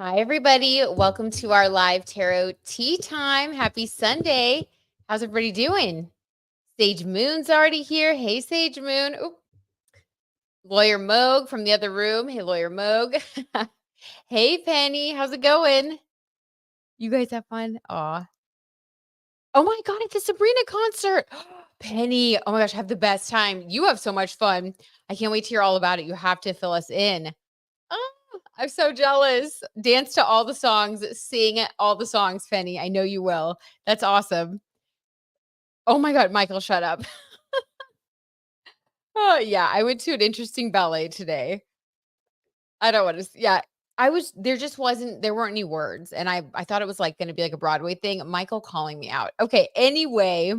Hi, everybody. Welcome to our live tarot tea time. Happy Sunday. How's everybody doing? Sage Moon's already here. Hey, Sage Moon. Oop. Lawyer Moog from the other room. Hey, Lawyer Moog. Hey, Penny. How's it going? You guys have fun? Aw. Oh my God, it's a Sabrina concert. Penny, oh my gosh, have the best time. You have so much fun. I can't wait to hear all about it. You have to fill us in. Oh, I'm so jealous. Dance to all the songs, sing all the songs, Penny. I know you will. That's awesome. Oh my God, Michael, shut up. Oh, yeah, I went to an interesting ballet today. I don't want to, yeah. There weren't any words. And I thought it was like going to be like a Broadway thing. Michael calling me out. Okay. Anyway,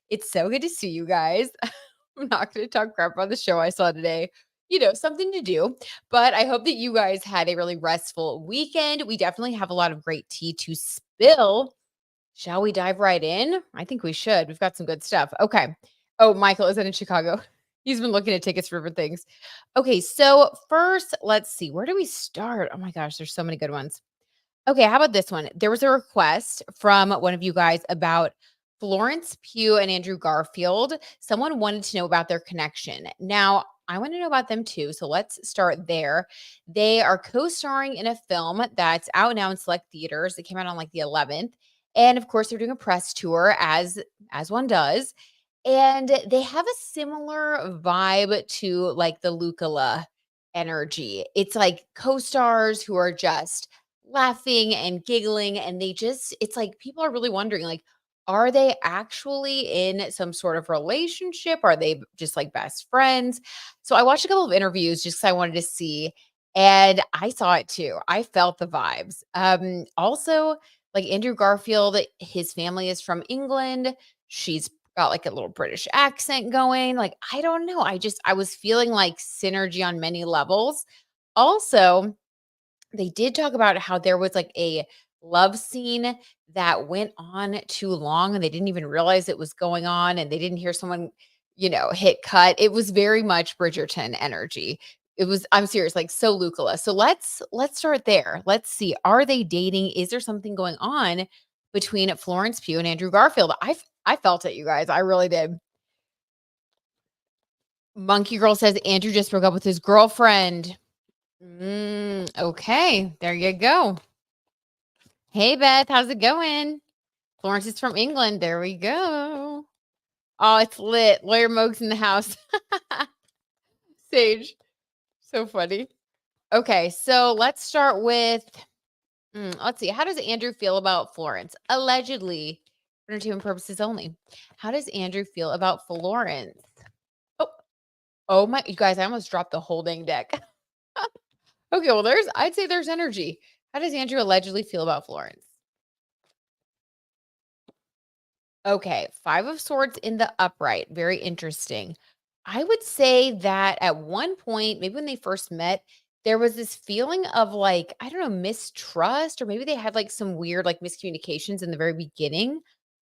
it's so good to see you guys. I'm not going to talk crap about the show I saw today. Something to do. But I hope that you guys had a really restful weekend. We definitely have a lot of great tea to spill. Shall we dive right in? I think we should. We've got some good stuff. Okay. Oh, Michael, is that in Chicago? He's been looking at tickets for different things. Okay, so first, let's see. Where do we start? Oh my gosh, there's so many good ones. Okay, how about this one? There was a request from one of you guys about Florence Pugh and Andrew Garfield. Someone wanted to know about their connection. Now, I want to know about them too. So let's start there. They are co-starring in a film that's out now in select theaters. It came out on like the 11th. And of course, they're doing a press tour as one does. And they have a similar vibe to like the Lucala energy. It's like co-stars who are just laughing and giggling, and it's like people are really wondering, like, are they actually in some sort of relationship? Are they just like best friends? So I watched a couple of interviews just because I wanted to see, and I saw it too. I felt the vibes. Also, like Andrew Garfield, his family is from England. She's got like a little British accent going. Like, I don't know. I was feeling like synergy on many levels. Also, they did talk about how there was like a love scene that went on too long and they didn't even realize it was going on and they didn't hear someone, hit cut. It was very much Bridgerton energy. I'm serious, like so Lucala. So let's start there. Let's see. Are they dating? Is there something going on between Florence Pugh and Andrew Garfield? I felt it, you guys. I really did. Monkey Girl says Andrew just broke up with his girlfriend. Okay, there you go. Hey, Beth, how's it going? Florence is from England. There we go. Oh, it's lit. Lawyer Moog's in the house. Sage. So funny. Okay, so let's start with, let's see. How does Andrew feel about Florence? Allegedly, for entertainment purposes only. How does Andrew feel about Florence? Oh, oh my, you guys, I almost dropped the whole dang deck. Okay, well, I'd say there's energy. How does Andrew allegedly feel about Florence? Okay, 5 of swords in the upright. Very interesting. I would say that at one point, maybe when they first met, there was this feeling of like, I don't know, mistrust, or maybe they had like some weird like miscommunications in the very beginning.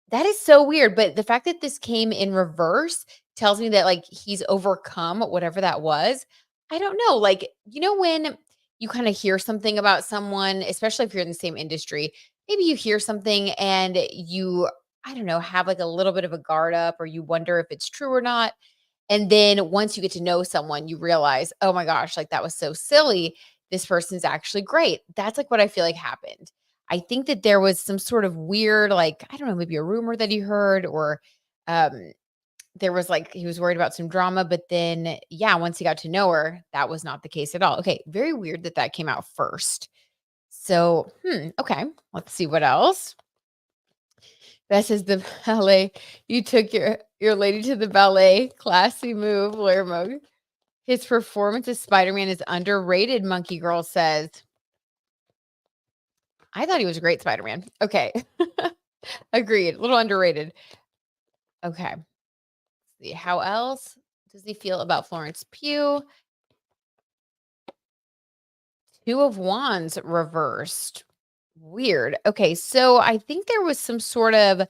That is so weird. But the fact that this came in reverse tells me that like he's overcome whatever that was. I don't know. Like, when you kind of hear something about someone, especially if you're in the same industry, maybe you hear something and you, I don't know, have like a little bit of a guard up or you wonder if it's true or not. And then once you get to know someone, you realize, oh my gosh, like that was so silly. This person's actually great. That's like what I feel like happened. I think that there was some sort of weird, like, I don't know, maybe a rumor that he heard, or um, there was like, he was worried about some drama. But then, yeah, once he got to know her, that was not the case at all. Okay. Very weird that that came out first. So, okay. Let's see what else. Beth says the ballet. You took your lady to the ballet. Classy move, Lawyer Mug. His performance as Spider-Man is underrated, Monkey Girl says. I thought he was a great Spider-Man. Okay. Agreed. A little underrated. Okay. Let's see. How else does he feel about Florence Pugh? 2 of Wands reversed. Weird. Okay. So I think there was some sort of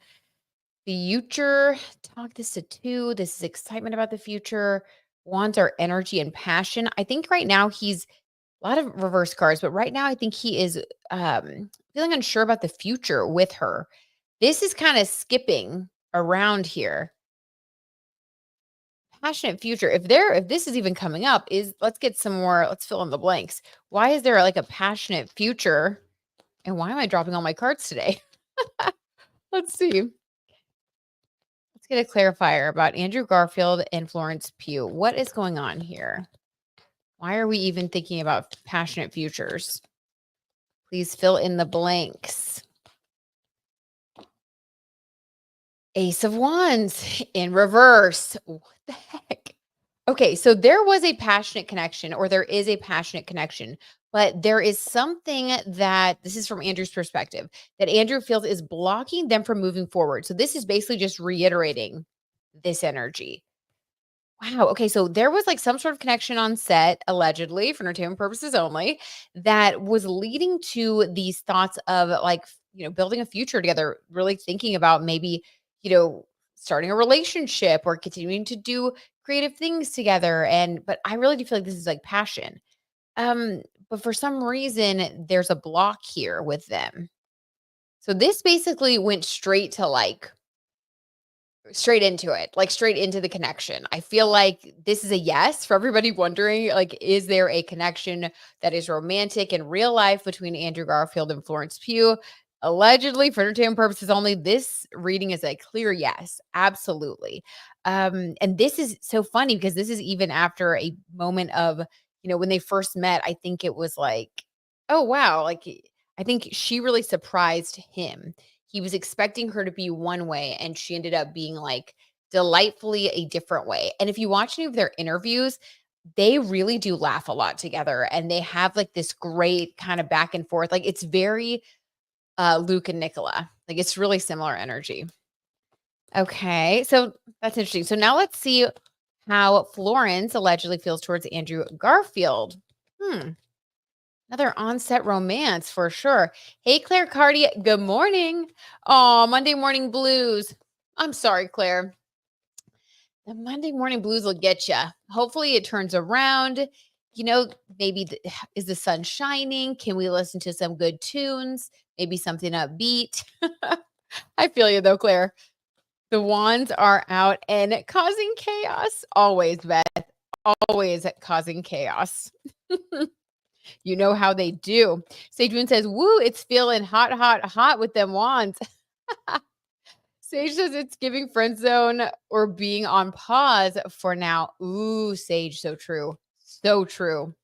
future talk. This to 2. This is excitement about the future. Wands are energy and passion. I think right now he's A lot of reverse cards, but right now I think he is feeling unsure about the future with her. This is kind of skipping around here. Passionate future. If this is even coming up, is let's get some more, let's fill in the blanks. Why is there like a passionate future? And why am I dropping all my cards today? Let's see. Let's get a clarifier about Andrew Garfield and Florence Pugh. What is going on here? Why are we even thinking about passionate futures? Please fill in the blanks. Ace of Wands in reverse. What the heck? Okay, so there was a passionate connection, or there is a passionate connection, but there is something that this is from Andrew's perspective that Andrew feels is blocking them from moving forward. So this is basically just reiterating this energy. Wow. Okay. So there was like some sort of connection on set, allegedly for entertainment purposes only, that was leading to these thoughts of like, building a future together, really thinking about maybe, starting a relationship or continuing to do creative things together. But I really do feel like this is like passion. But for some reason, there's a block here with them. So this basically went straight to like, straight into it, like straight into the connection. I feel like this is a yes for everybody wondering, like, is there a connection that is romantic in real life between Andrew Garfield and Florence Pugh? Allegedly, for entertainment purposes only, this reading is a clear yes, absolutely. And this is so funny because this is even after a moment of, when they first met, I think it was like, oh wow, like I think she really surprised him. He was expecting her to be one way, and she ended up being, like, delightfully a different way. And if you watch any of their interviews, they really do laugh a lot together, and they have, like, this great kinda back and forth. Like, it's very, Luke and Nicola. Like, it's really similar energy. Okay, so that's interesting. So now let's see how Florence allegedly feels towards Andrew Garfield. Hmm. Another on-set romance for sure. Hey, Claire Cardi, good morning. Oh, Monday morning blues. I'm sorry, Claire. The Monday morning blues will get you. Hopefully it turns around. You know, maybe is the sun shining? Can we listen to some good tunes? Maybe something upbeat. I feel you though, Claire. The wands are out and causing chaos. Always, Beth. Always causing chaos. You know how they do. Sage Moon says, woo, it's feeling hot, hot, hot with them wands. Sage says it's giving friend zone or being on pause for now. Ooh, Sage, so true. So true.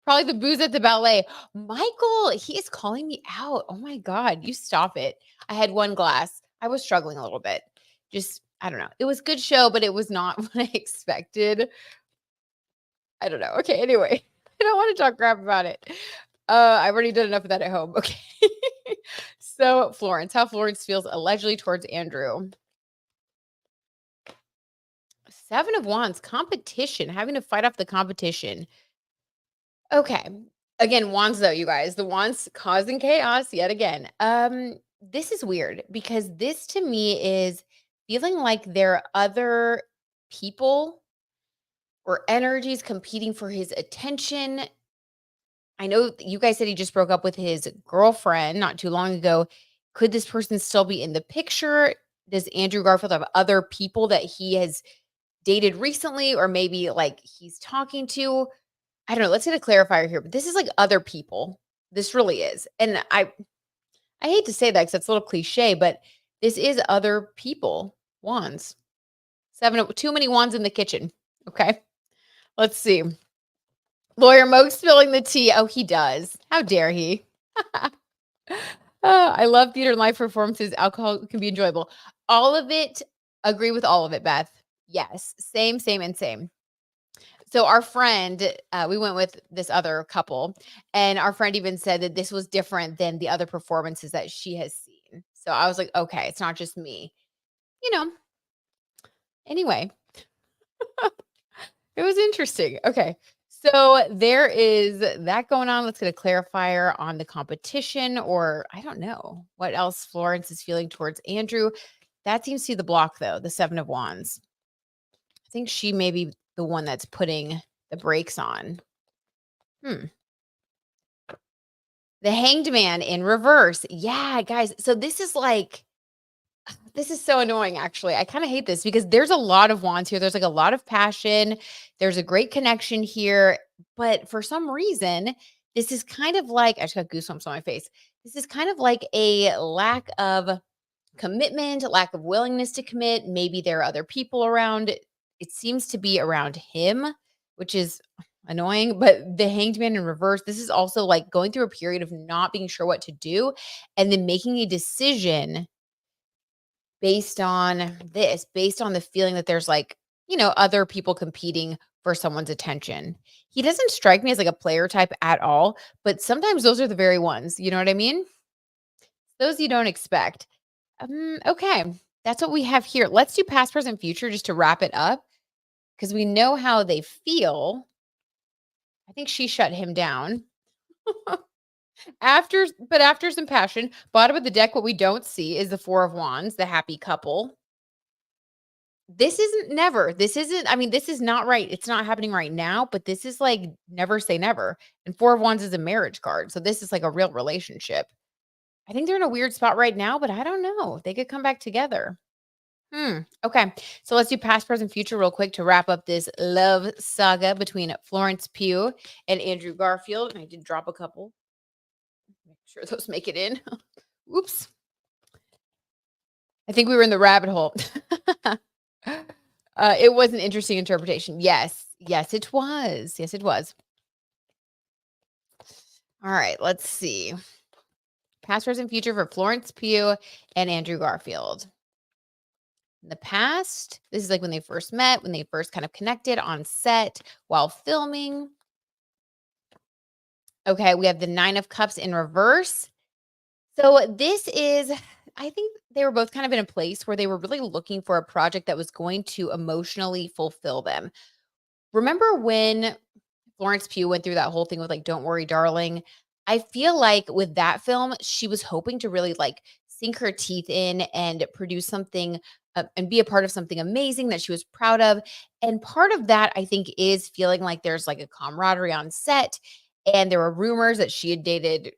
Probably the booze at the ballet. Michael, he is calling me out. Oh my God, you stop it. I had one glass. I was struggling a little bit. Just, I don't know. It was a good show, but it was not what I expected. I don't know. Okay, anyway, I don't want to talk crap about it. I've already done enough of that at home. Okay. So, Florence, how Florence feels allegedly towards Andrew. Seven of Wands, competition, having to fight off the competition. Okay. Again, wands though, you guys. The wands causing chaos yet again. This is weird because this to me is feeling like there are other people or energies competing for his attention. I know you guys said he just broke up with his girlfriend not too long ago. Could this person still be in the picture? Does Andrew Garfield have other people that he has dated recently or maybe like he's talking to? I don't know. Let's get a clarifier here, but this is like other people. This really is. And I hate to say that because it's a little cliche, but this is other people. Wands. Too many wands in the kitchen. Okay. Let's see. Lawyer Moke's spilling the tea. Oh, he does. How dare he? I love theater and live performances. Alcohol can be enjoyable. All of it, agree with all of it, Beth. Yes. Same, same, and same. So our friend, we went with this other couple, and our friend even said that this was different than the other performances that she has seen. So I was like, okay, it's not just me. You know, anyway, it was interesting. Okay. So there is that going on. Let's get a clarifier on the competition, or I don't know what else Florence is feeling towards Andrew. That seems to be the block, though, the Seven of Wands. I think she may be the one that's putting the brakes on. Hmm. The Hanged Man in reverse. Yeah, guys. So this is so annoying, actually. I kind of hate this because there's a lot of wands here. There's like a lot of passion. There's a great connection here. But for some reason, this is kind of like, I just got goosebumps on my face. This is kind of like a lack of commitment, lack of willingness to commit. Maybe there are other people around. It seems to be around him, which is annoying. But the Hanged Man in reverse, this is also like going through a period of not being sure what to do and then making a decision based on the feeling that there's like, other people competing for someone's attention. He doesn't strike me as like a player type at all, but sometimes those are the very ones. You know what I mean? Those you don't expect. Okay. That's what we have here. Let's do past, present, future just to wrap it up because we know how they feel. I think she shut him down. After some passion, bottom of the deck, what we don't see is the Four of Wands, the happy couple. This isn't never. This isn't, I mean, this is not right. It's not happening right now, but this is like never say never. And Four of Wands is a marriage card. So this is like a real relationship. I think they're in a weird spot right now, but I don't know. They could come back together. Okay. So let's do past, present, future real quick to wrap up this love saga between Florence Pugh and Andrew Garfield. And I did drop a couple. Make sure those make it in. Oops. I think we were in the rabbit hole. It was an interesting interpretation. Yes. Yes, it was. Yes, it was. All right. Let's see. Past, present, future for Florence Pugh and Andrew Garfield. In the past, this is like when they first met, when they first kind of connected on set while filming. Okay, we have the Nine of Cups in reverse. So this is, I think they were both kind of in a place where they were really looking for a project that was going to emotionally fulfill them. Remember when Florence Pugh went through that whole thing with like "Don't Worry, Darling"? I feel like with that film, she was hoping to really like sink her teeth in and produce something and be a part of something amazing that she was proud of. And part of that, I think, is feeling like there's like a camaraderie on set. And there were rumors that she had dated,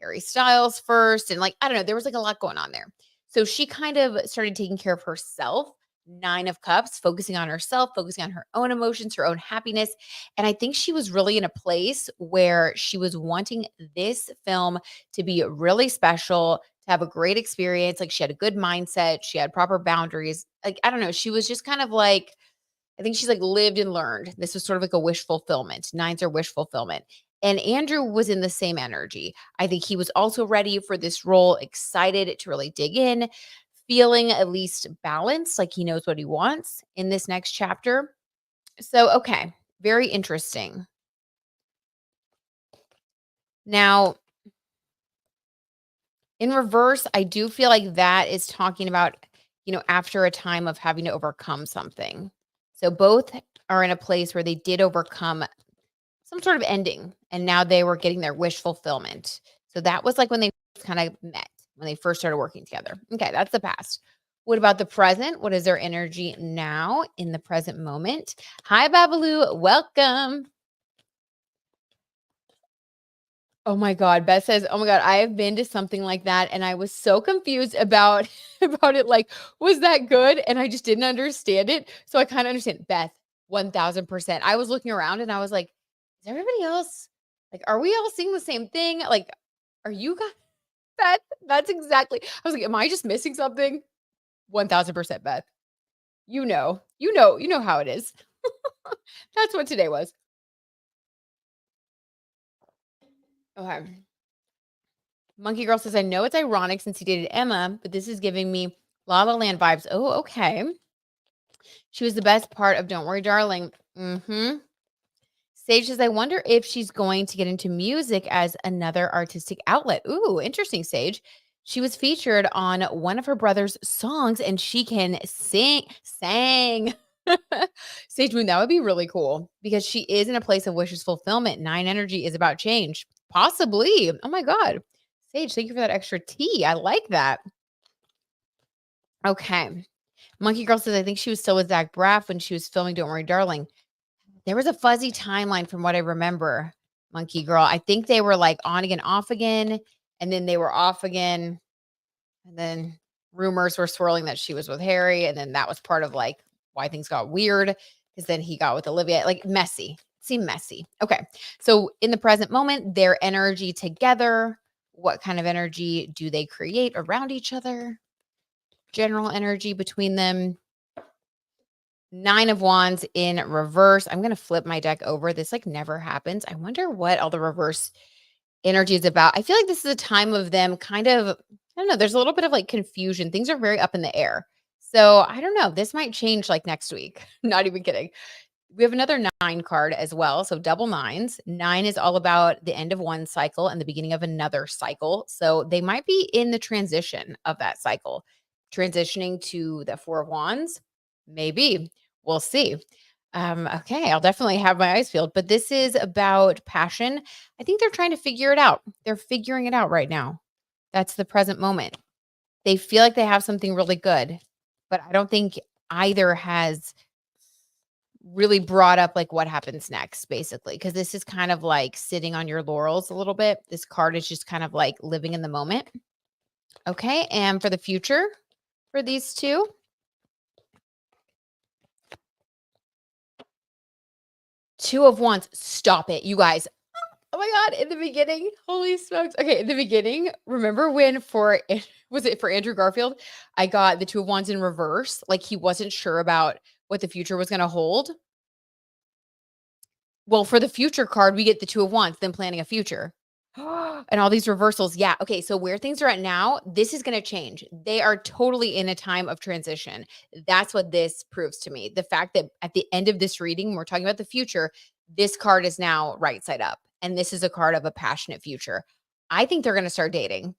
Harry Styles first. And like, I don't know, there was like a lot going on there. So she kind of started taking care of herself. Nine of Cups, focusing on herself, focusing on her own emotions, her own happiness. And I think she was really in a place where she was wanting this film to be really special, to have a great experience. Like she had a good mindset, she had proper boundaries. Like, I don't know, she was just kind of like, I think she's like lived and learned. This was sort of like a wish fulfillment. Nines are wish fulfillment. And Andrew was in the same energy. I think he was also ready for this role, excited to really dig in, feeling at least balanced, like he knows what he wants in this next chapter. So, okay, very interesting. Now, in reverse, I do feel like that is talking about, after a time of having to overcome something. So both are in a place where they did overcome some sort of ending and now they were getting their wish fulfillment. So that was like when they kind of met, when they first started working together. Okay, that's the past. What about the present? What is their energy now in the present moment? Hi, Babalu. Welcome. Oh my God. Beth says, oh my God, I have been to something like that. And I was so confused about, about it. Like, was that good? And I just didn't understand it. So I kind of understand. Beth, 1000%. I was looking around and I was like, is everybody else, like, are we all seeing the same thing? Like, are you guys, Beth? That's exactly, I was like, am I just missing something? 1000%, Beth. You know how it is. That's what today was. Okay. Monkey Girl says, I know it's ironic since he dated Emma, but this is giving me La La Land vibes. Oh, okay. She was the best part of Don't Worry, Darling. Mm-hmm. Sage says, I wonder if she's going to get into music as another artistic outlet. Ooh, interesting, Sage. She was featured on one of her brother's songs and she can sang. Sage Moon, that would be really cool because she is in a place of wishes fulfillment. Nine energy is about change. Possibly. Oh my God. Sage, thank you for that extra tea. I like that. Okay. Monkey Girl says, I think she was still with Zach Braff when she was filming Don't Worry, Darling. There was a fuzzy timeline from what I remember. Monkey girl. I think they were like on again, off again, and then they were off again. And then rumors were swirling that she was with Harry. And then that was part of like why things got weird because then he got with Olivia. Like messy. It seemed messy. Okay. So in the present moment, their energy together, what kind of energy do they create around each other? General energy between them. 9 of Wands in reverse. I'm going to flip my deck over. This like never happens. I wonder what all the reverse energy is about. I feel like this is a time of them kind of, I don't know, there's a little bit of like confusion. Things are very up in the air. So I don't know. This might change like next week. Not even kidding. We have another 9 card as well. So double nines. 9 is all about the end of one cycle and the beginning of another cycle. So they might be in the transition of that cycle, transitioning to the 4 of Wands. Maybe. We'll see. Okay, I'll definitely have my eyes peeled, but this is about passion. I think they're trying to figure it out. They're figuring it out right now. That's the present moment. They feel like they have something really good, but I don't think either has really brought up like what happens next, basically, because this is kind of like sitting on your laurels a little bit. This card is just kind of like living in the moment. Okay, and for the future for these two, 2 of Wands. Stop it, you guys. Oh my God, in the beginning, holy smokes. Okay, in the beginning, remember when was it for Andrew Garfield? I got the 2 of Wands in reverse. Like he wasn't sure about what the future was going to hold. Well, for the future card, we get the 2 of Wands, then planning a future. And all these reversals. Yeah. Okay. So where things are at now, this is going to change. They are totally in a time of transition. That's what this proves to me. The fact that at the end of this reading, when we're talking about the future, this card is now right side up. And this is a card of a passionate future. I think they're going to start dating.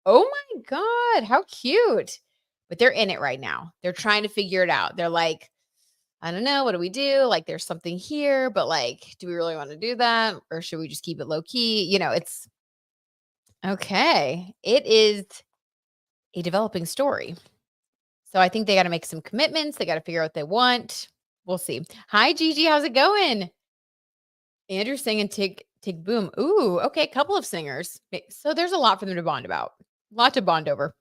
Oh my God. How cute. But they're in it right now. They're trying to figure it out. They're like, I don't know. What do we do? Like, there's something here, but like, do we really want to do that? Or should we just keep it low key? It's okay. It is a developing story. So I think they got to make some commitments. They got to figure out what they want. We'll see. Hi, Gigi. How's it going? Andrew singing Tick Tick Boom. Ooh, okay. Couple of singers. So there's a lot for them to bond about. A lot to bond over.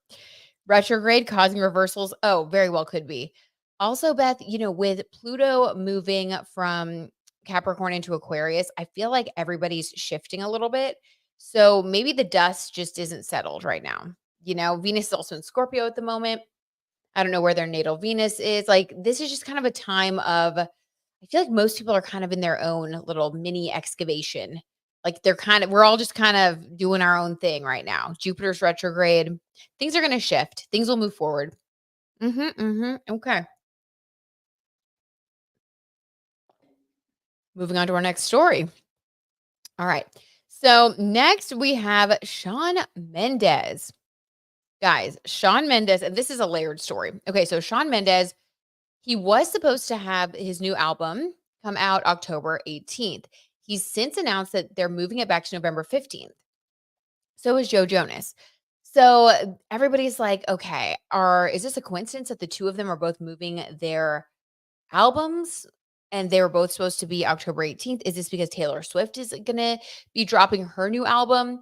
Retrograde causing reversals. Oh, very well could be. Also, Beth, with Pluto moving from Capricorn into Aquarius, I feel like everybody's shifting a little bit. So maybe the dust just isn't settled right now. Venus is also in Scorpio at the moment. I don't know where their natal Venus is. Like, this is just kind of a time of, I feel like most people are kind of in their own little mini excavation. Like we're all just kind of doing our own thing right now. Jupiter's retrograde. Things are going to shift. Things will move forward. Okay. Moving on to our next story. All right. So next we have Shawn Mendes. Guys, Shawn Mendes, and this is a layered story. Okay, so Shawn Mendes, he was supposed to have his new album come out October 18th. He's since announced that they're moving it back to November 15th. So is Joe Jonas. So everybody's like, okay, is this a coincidence that the two of them are both moving their albums and they were both supposed to be October 18th? Is this because Taylor Swift is going to be dropping her new album?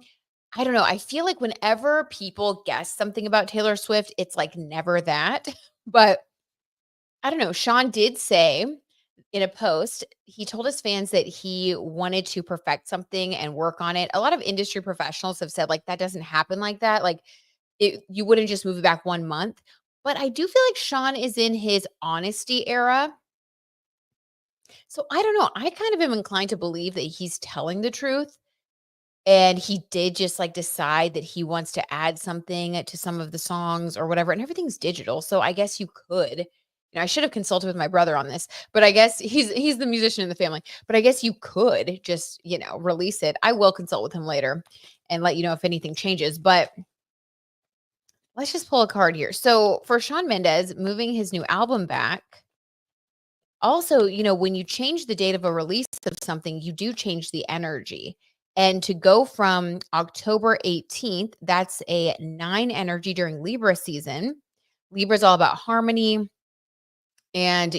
I don't know. I feel like whenever people guess something about Taylor Swift, it's like never that. But I don't know. Shawn did say in a post, he told his fans that he wanted to perfect something and work on it. A lot of industry professionals have said like that doesn't happen like that. Like you wouldn't just move it back 1 month. But I do feel like Shawn is in his honesty era. So I don't know. I kind of am inclined to believe that he's telling the truth. And he did just like decide that he wants to add something to some of the songs or whatever. And everything's digital. So I guess you could. I should have consulted with my brother on this, but I guess he's the musician in the family. But I guess you could just, release it. I will consult with him later and let you know if anything changes. But let's just pull a card here. So for Shawn Mendes moving his new album back, also, when you change the date of a release of something, you do change the energy. And to go from October 18th, that's a 9 energy during Libra season. Libra is all about harmony. And,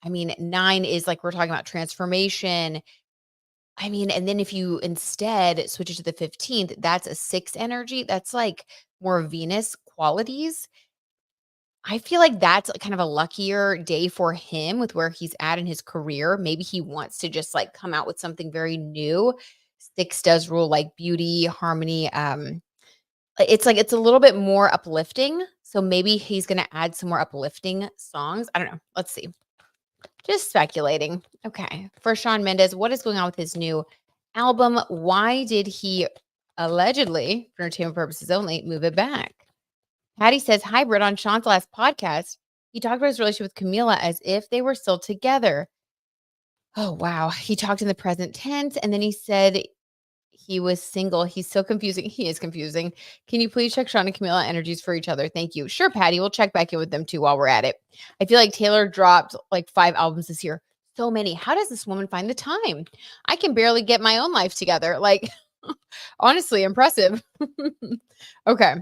9 is like we're talking about transformation, I mean, and then if you instead switch it to the 15th, that's a 6 energy. That's like more Venus qualities. I feel like that's kind of a luckier day for him with where he's at in his career. Maybe he wants to just like come out with something very new. 6 does rule like beauty, harmony. It's like it's a little bit more uplifting. So maybe he's going to add some more uplifting songs. I don't know. Let's see. Just speculating. Okay. For Shawn Mendes, what is going on with his new album? Why did he allegedly, for entertainment purposes only, move it back? Patty says, hybrid on Sean's last podcast. He talked about his relationship with Camila as if they were still together. Oh, wow. He talked in the present tense and then he said he was single. He's so confusing. He is confusing. Can you please check Shawn and Camila energies for each other? Thank you. Sure, Patty. We'll check back in with them too while we're at it. I feel like Taylor dropped like 5 albums this year. So many. How does this woman find the time? I can barely get my own life together. Like, honestly, impressive. Okay.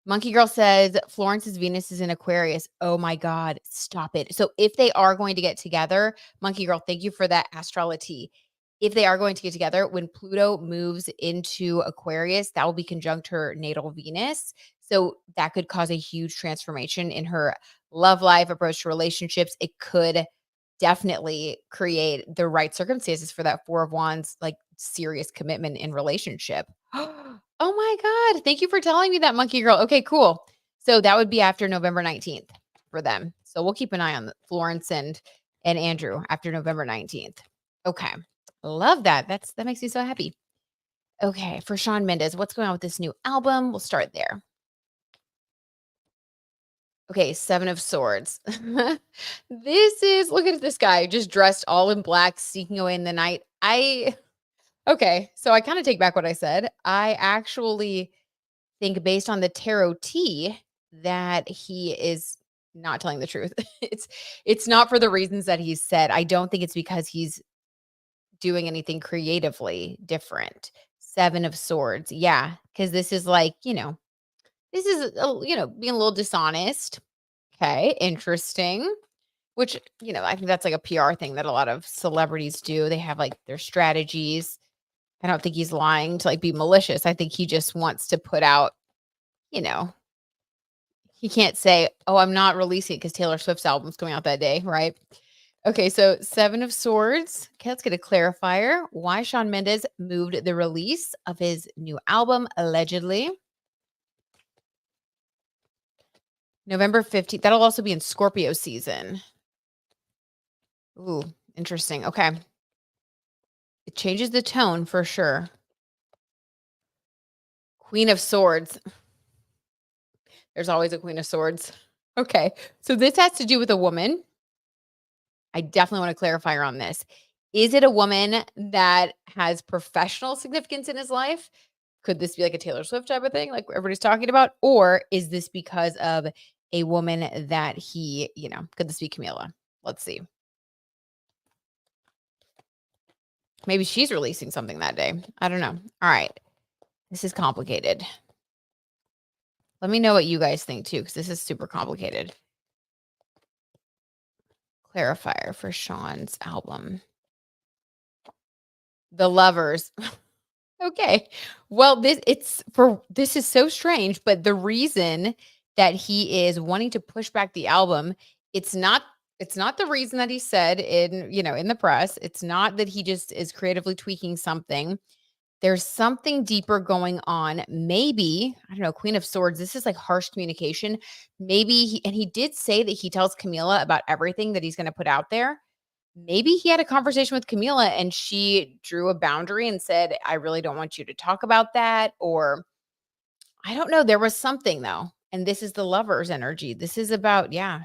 Monkey Girl says Florence's Venus is in Aquarius. Oh my God, stop it. So if they are going to get together, Monkey Girl, thank you for that astrality. If they are going to get together, when Pluto moves into Aquarius, that will be conjunct her natal Venus. So that could cause a huge transformation in her love life, approach to relationships. It could definitely create the right circumstances for that 4 of Wands, like serious commitment in relationship. Oh my God. Thank you for telling me that, Monkey Girl. Okay, cool. So that would be after November 19th for them. So we'll keep an eye on Florence and Andrew after November 19th. Okay. Love that. That makes me so happy. Okay, for Shawn Mendes, what's going on with this new album? We'll start there. Okay, 7 of Swords. This is look at this guy just dressed all in black, sneaking away in the night. Okay, so I kind of take back what I said. I actually think based on the tarot tea that he is not telling the truth. It's not for the reasons that he's said. I don't think it's because he's doing anything creatively different. 7 of Swords. Yeah, cuz this is like, this is being a little dishonest. Okay, interesting. Which, I think that's like a PR thing that a lot of celebrities do. They have like their strategies. I don't think he's lying to like be malicious. I think he just wants to put out, you know, he can't say, "Oh, I'm not releasing it because Taylor Swift's album's coming out that day," right? Okay, so 7 of Swords. Okay, let's get a clarifier. Why Shawn Mendes moved the release of his new album, allegedly. November 15th. That'll also be in Scorpio season. Ooh, interesting. Okay. It changes the tone for sure. Queen of Swords. There's always a Queen of Swords. Okay. So this has to do with a woman. I definitely want to clarify her on this. Is it a woman that has professional significance in his life? Could this be like a Taylor Swift type of thing, like everybody's talking about? Or is this because of a woman that he, could this be Camila? Let's see. Maybe she's releasing something that day. I don't know. All right. This is complicated. Let me know what you guys think too, because this is super complicated. Clarifier for Shawn's album. The Lovers. Okay. Well, this is so strange, but the reason that he is wanting to push back the album, it's not the reason that he said in the press. It's not that he just is creatively tweaking something. There's something deeper going on. Maybe, I don't know, Queen of Swords. This is like harsh communication. Maybe he did say that he tells Camila about everything that he's going to put out there. Maybe he had a conversation with Camila and she drew a boundary and said, I really don't want you to talk about that. Or I don't know. There was something though. And this is the Lovers energy. This is about, yeah.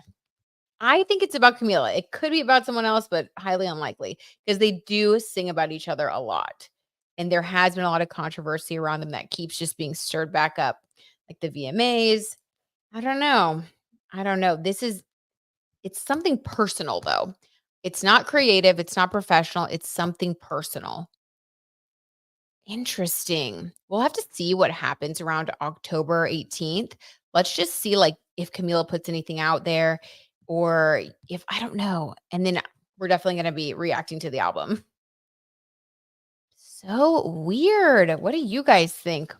I think it's about Camila. It could be about someone else, but highly unlikely because they do sing about each other a lot. And there has been a lot of controversy around them that keeps just being stirred back up, like the VMAs. I don't know. It's something personal though. It's not creative. It's not professional. It's something personal. Interesting. We'll have to see what happens around October 18th. Let's just see like if Camila puts anything out there or if I don't know. And then we're definitely going to be reacting to the album. So weird. What do you guys think?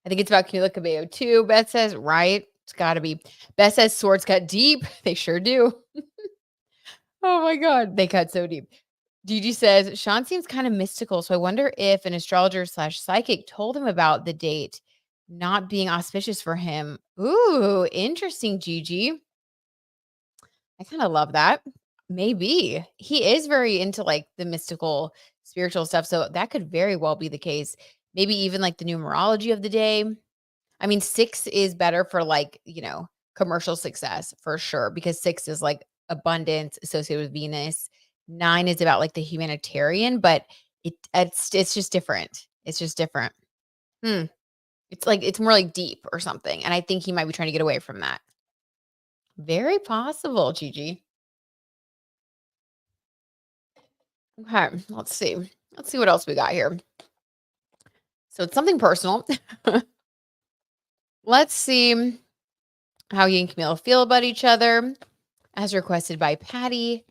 I think it's about Camila Cabello too. Beth says, right? It's got to be. Beth says swords cut deep. They sure do. Oh my God. They cut so deep. Gigi says, Sean seems kind of mystical. So I wonder if an astrologer slash psychic told him about the date not being auspicious for him. Ooh, interesting, Gigi. I kind of love that. Maybe. He is very into like the mystical, spiritual stuff. So that could very well be the case. Maybe even like the numerology of the day. I mean, 6 is better for like, commercial success for sure, because 6 is like abundance associated with Venus. 9 is about like the humanitarian, but it's just different. It's just different. Hmm. It's like it's more like deep or something. And I think he might be trying to get away from that. Very possible, Gigi. Okay, let's see. Let's see what else we got here. So it's something personal. Let's see how you and Camille feel about each other, as requested by Patty.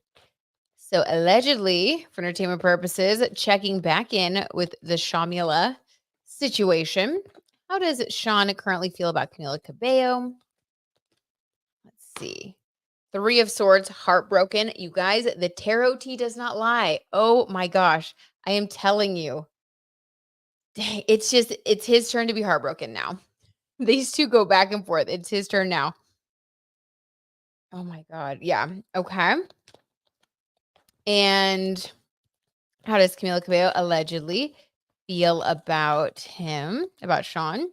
So allegedly, for entertainment purposes, checking back in with the Shamila situation. How does Sean currently feel about Camila Cabello? Let's see. 3 of Swords, heartbroken. You guys, the tarot tea does not lie. Oh my gosh. I am telling you. Dang, it's his turn to be heartbroken now. These 2 go back and forth. It's his turn now. Oh my God. Yeah. Okay. And how does Camila Cabello allegedly feel about him, about Sean?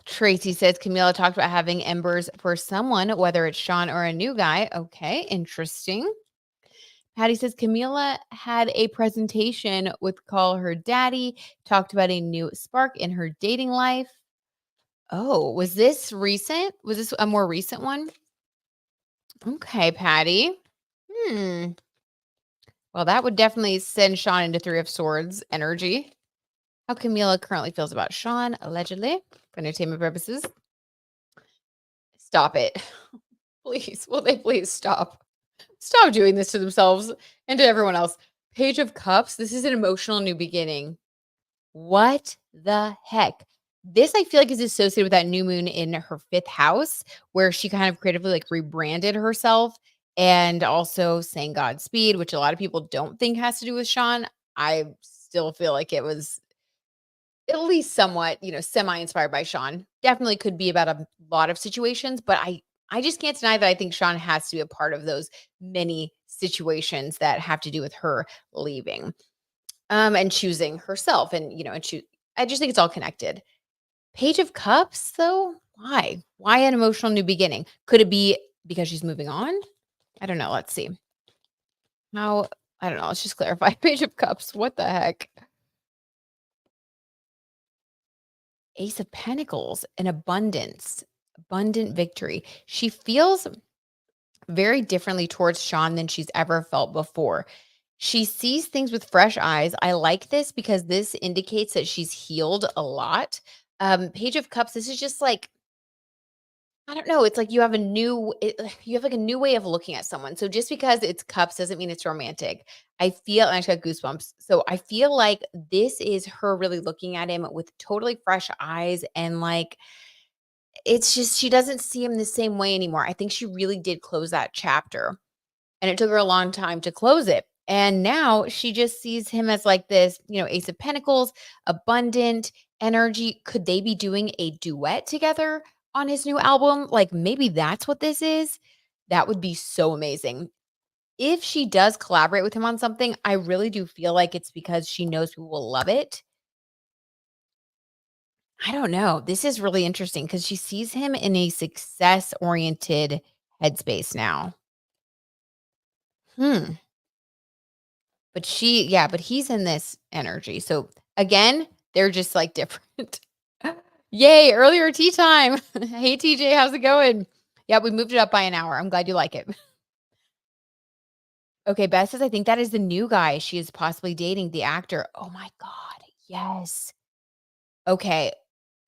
Tracy says Camila talked about having embers for someone, whether it's Sean or a new guy. Okay, interesting. Patty says Camila had a presentation with Call Her Daddy, talked about a new spark in her dating life. Oh, was this recent? Was this a more recent one? Okay, Patty. Hmm. Well, that would definitely send Sean into 3 of Swords energy. How Camila currently feels about Sean, allegedly, for entertainment purposes. Stop it. Please, will they please stop? Stop doing this to themselves and to everyone else. Page of Cups. This is an emotional new beginning. What the heck? This I feel like is associated with that new moon in her 5th house, where she kind of creatively like rebranded herself and also sang Godspeed, which a lot of people don't think has to do with Sean. I still feel like it was at least somewhat, semi-inspired by Sean. Definitely could be about a lot of situations, but I just can't deny that I think Sean has to be a part of those many situations that have to do with her leaving, and choosing herself and, and I just think it's all connected. Page of Cups, though, why? Why an emotional new beginning? Could it be because she's moving on? I don't know. Let's see. How I don't know. Let's just clarify. Page of Cups. What the heck? Ace of Pentacles, an abundant victory. She feels very differently towards Sean than she's ever felt before. She sees things with fresh eyes. I like this because this indicates that she's healed a lot. Page of Cups, this is just like, I don't know. It's like you have like a new way of looking at someone. So just because it's cups doesn't mean it's romantic. I feel, and I just got goosebumps. So I feel like this is her really looking at him with totally fresh eyes, and like it's just she doesn't see him the same way anymore. I think she really did close that chapter, and it took her a long time to close it. And now she just sees him as like this, Ace of Pentacles, abundant energy. Could they be doing a duet together on his new album? Like maybe that's what this is. That would be so amazing. If she does collaborate with him on something, I really do feel like it's because she knows people will love it. I don't know. This is really interesting because she sees him in a success oriented headspace now. Hmm. But he's in this energy. So again, they're just like different. Yay, earlier tea time. Hey TJ, how's it going? Yeah, we moved it up by an hour. I'm glad you like it. Okay, Beth says, I think that is the new guy she is possibly dating, the actor. Oh my God. Yes. Okay,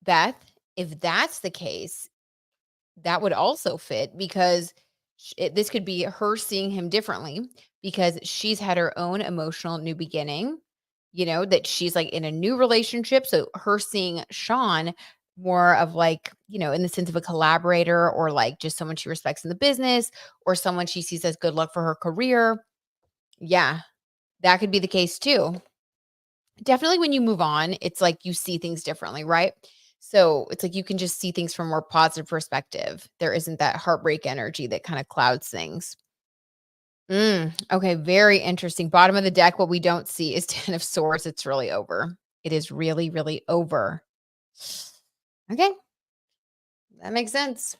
Beth, if that's the case, that would also fit because this could be her seeing him differently because she's had her own emotional new beginning, that she's like in a new relationship. So her seeing Shawn more of like, in the sense of a collaborator or like just someone she respects in the business or someone she sees as good luck for her career. Yeah, that could be the case too. Definitely when you move on, it's like you see things differently, right? So it's like you can just see things from a more positive perspective. There isn't that heartbreak energy that kind of clouds things. Okay, very interesting. Bottom of the deck, what we don't see is 10 of swords. It's really over. It is really, really over. Okay, that makes sense.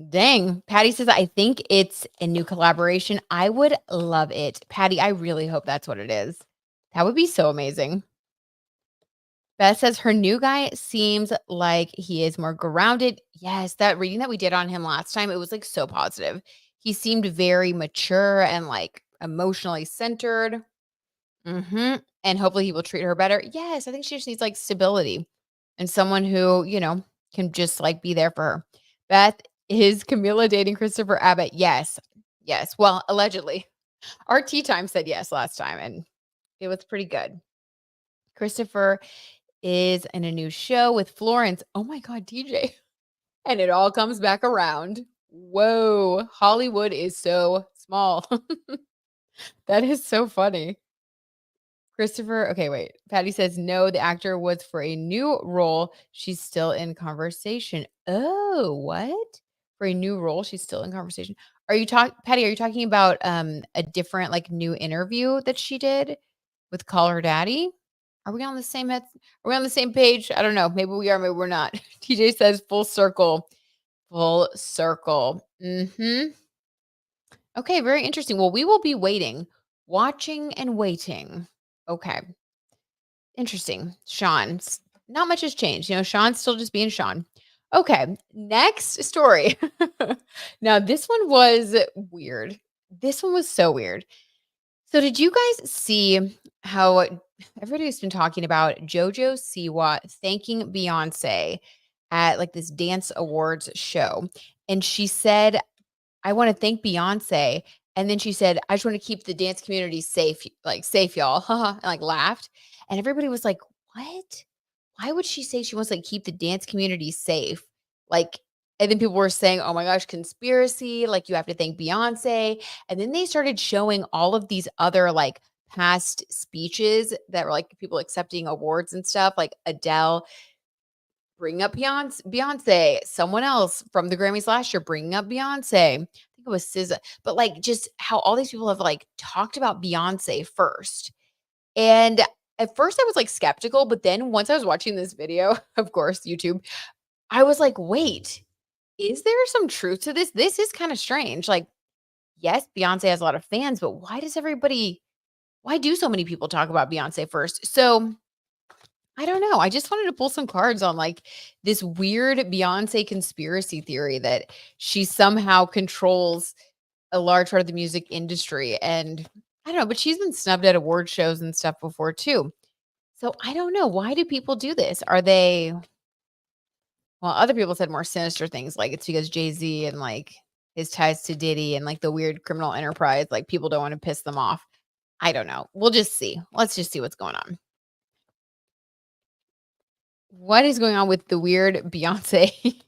Dang. Patty says, I think it's a new collaboration. I would love it. Patty, I really hope that's what it is. That would be so amazing. Beth says her new guy seems like he is more grounded. Yes, that reading that we did on him last time, it was like so positive. He seemed very mature and like emotionally centered. And hopefully he will treat her better. Yes, I think she just needs like stability and someone who, can just like be there for her. Beth, is Camila dating Christopher Abbott? Yes. Yes. Well, allegedly. Our tea time said yes last time and it was pretty good. Christopher is in a new show with Florence. Oh my God, DJ. And it all comes back around. Whoa. Hollywood is so small. That is so funny. Christopher, okay, wait. Patty says no, the actor was for a new role. She's still in conversation. Oh, what? For a new role, she's still in conversation. Patty, are you talking about a different like new interview that she did with Call Her Daddy? Are we on the same head? Are we on the same page? I don't know. Maybe we are, maybe we're not. TJ says full circle. Full circle. Okay, very interesting. Well, we will be waiting, watching and waiting. Okay. Interesting. Not much has changed. Shawn's still just being Shawn. Okay, next story. Now, this one was weird. This one was so weird. So, did you guys see how everybody's been talking about Jojo Siwa thanking Beyonce at like this dance awards show? And she said, I want to thank Beyonce. And then she said, I just want to keep the dance community safe, like safe, y'all. And like laughed. And everybody was like, what? Why would she say she wants to like, keep the dance community safe? Like, and then people were saying, oh my gosh, conspiracy. Like, you have to thank Beyonce. And then they started showing all of these other like past speeches that were like people accepting awards and stuff, like Adele bring up Beyonce, someone else from the Grammys last year bringing up Beyonce. I think it was SZA, but like just how all these people have like talked about Beyonce first. And at first I was like skeptical, but then once I was watching this video, of course, YouTube, I was like, wait, is there some truth to this? This is kind of strange. Like, yes, Beyonce has a lot of fans, but why do so many people talk about Beyonce first? So I don't know. I just wanted to pull some cards on like this weird Beyonce conspiracy theory that she somehow controls a large part of the music industry. And I don't know, but she's been snubbed at award shows and stuff before too. So I don't know. Why do people do this? Well, other people said more sinister things like it's because Jay-Z and like his ties to Diddy and like the weird criminal enterprise, like people don't want to piss them off. I don't know. We'll just see. Let's just see what's going on. What is going on with the weird Beyonce?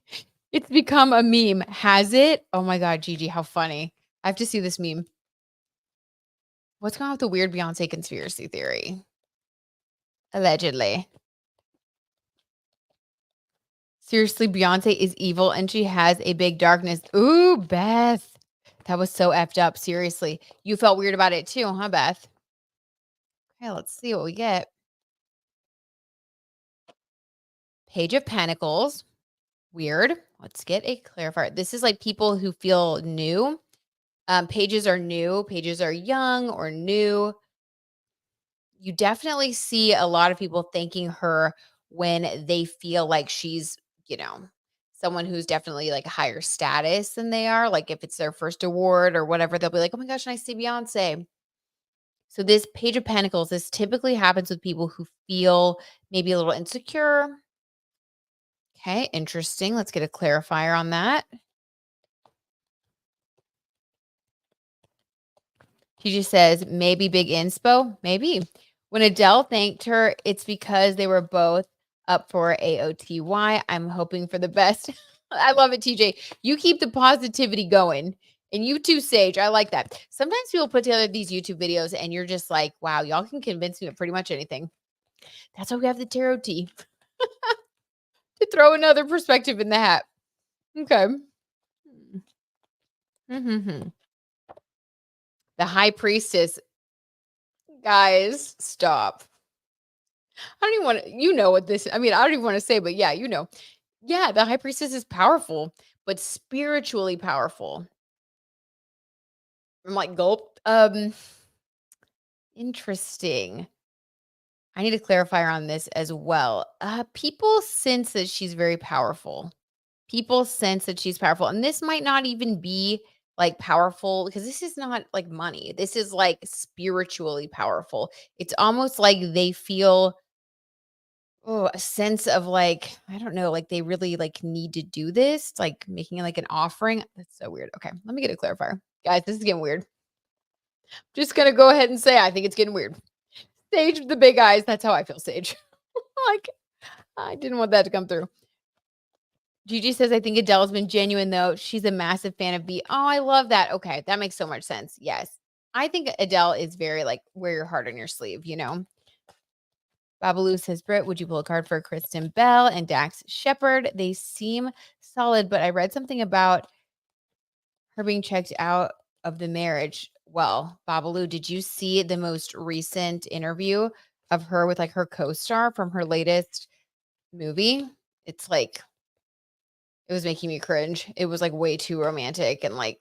It's become a meme. Has it? Oh my God, Gigi, how funny. I have to see this meme. What's going on with the weird Beyonce conspiracy theory? Allegedly. Seriously, Beyonce is evil and she has a big darkness. Ooh, Beth. That was so effed up. Seriously. You felt weird about it too, huh, Beth? Okay, let's see what we get. Page of Pentacles. Weird. Let's get a clarifier. This is like people who feel new. Pages are new, pages are young or new. You definitely see a lot of people thanking her when they feel like she's, someone who's definitely like higher status than they are. Like if it's their first award or whatever, they'll be like, oh my gosh, nice to see Beyonce. So this Page of Pentacles, this typically happens with people who feel maybe a little insecure. Okay, interesting. Let's get a clarifier on that. She just says, "Maybe big inspo? Maybe." When Adele thanked her, it's because they were both up for AOTY. I'm hoping for the best. I love it, TJ. You keep the positivity going. And you too, Sage. I like that. Sometimes people put together these YouTube videos and you're just like, wow, y'all can convince me of pretty much anything. That's why we have the tarot tea to throw another perspective in the hat. Okay. Mm-hmm. The high priestess. Guys, stop. I don't even want to, you know what this, I mean, I don't even want to say, but yeah, you know. Yeah, the high priestess is powerful, but spiritually powerful. I'm like, gulp. Interesting. I need to clarify on this as well. People sense that she's very powerful. People sense that she's powerful. And this might not even be like powerful because this is not like money. This is like spiritually powerful. It's almost like they feel a sense of like, I don't know, like they really like need to do this, like making it like an offering. That's so weird. Okay, let me get a clarifier. Guys, this is getting weird. Just gonna go ahead and say I think it's getting weird. Sage with the big eyes. That's how I feel, Sage. Like, I didn't want that to come through. Gigi says, I think Adele's been genuine though. She's a massive fan of B. Oh, I love that. Okay, that makes so much sense. Yes. I think Adele is very like wear your heart on your sleeve, you know? Babalu says, Britt, would you pull a card for Kristen Bell and Dax Shepard? They seem solid, but I read something about her being checked out of the marriage. Well, Babalu, did you see the most recent interview of her with like her co-star from her latest movie? It's like, it was making me cringe. It was like way too romantic and like,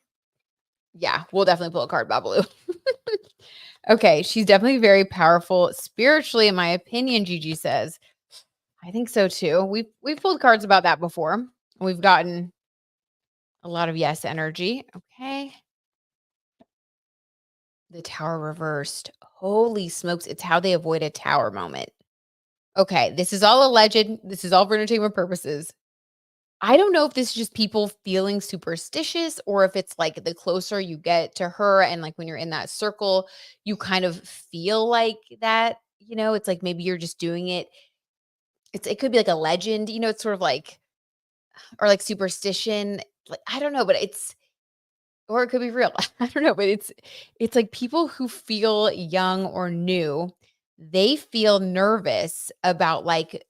yeah, we'll definitely pull a card, Babalu. Okay, she's definitely very powerful spiritually, in my opinion, Gigi says. I think so too. We've pulled cards about that before. We've gotten a lot of yes energy. Okay. The tower reversed. Holy smokes. It's how they avoid a tower moment. Okay. This is all alleged. This is all for entertainment purposes. I don't know if this is just people feeling superstitious or if it's like the closer you get to her and like when you're in that circle, you kind of feel like that, you know, it's like maybe you're just doing it. It could be like a legend, you know, it's sort of like or like superstition. Like I don't know, but it's or it could be real. I don't know, but it's like people who feel young or new, they feel nervous about like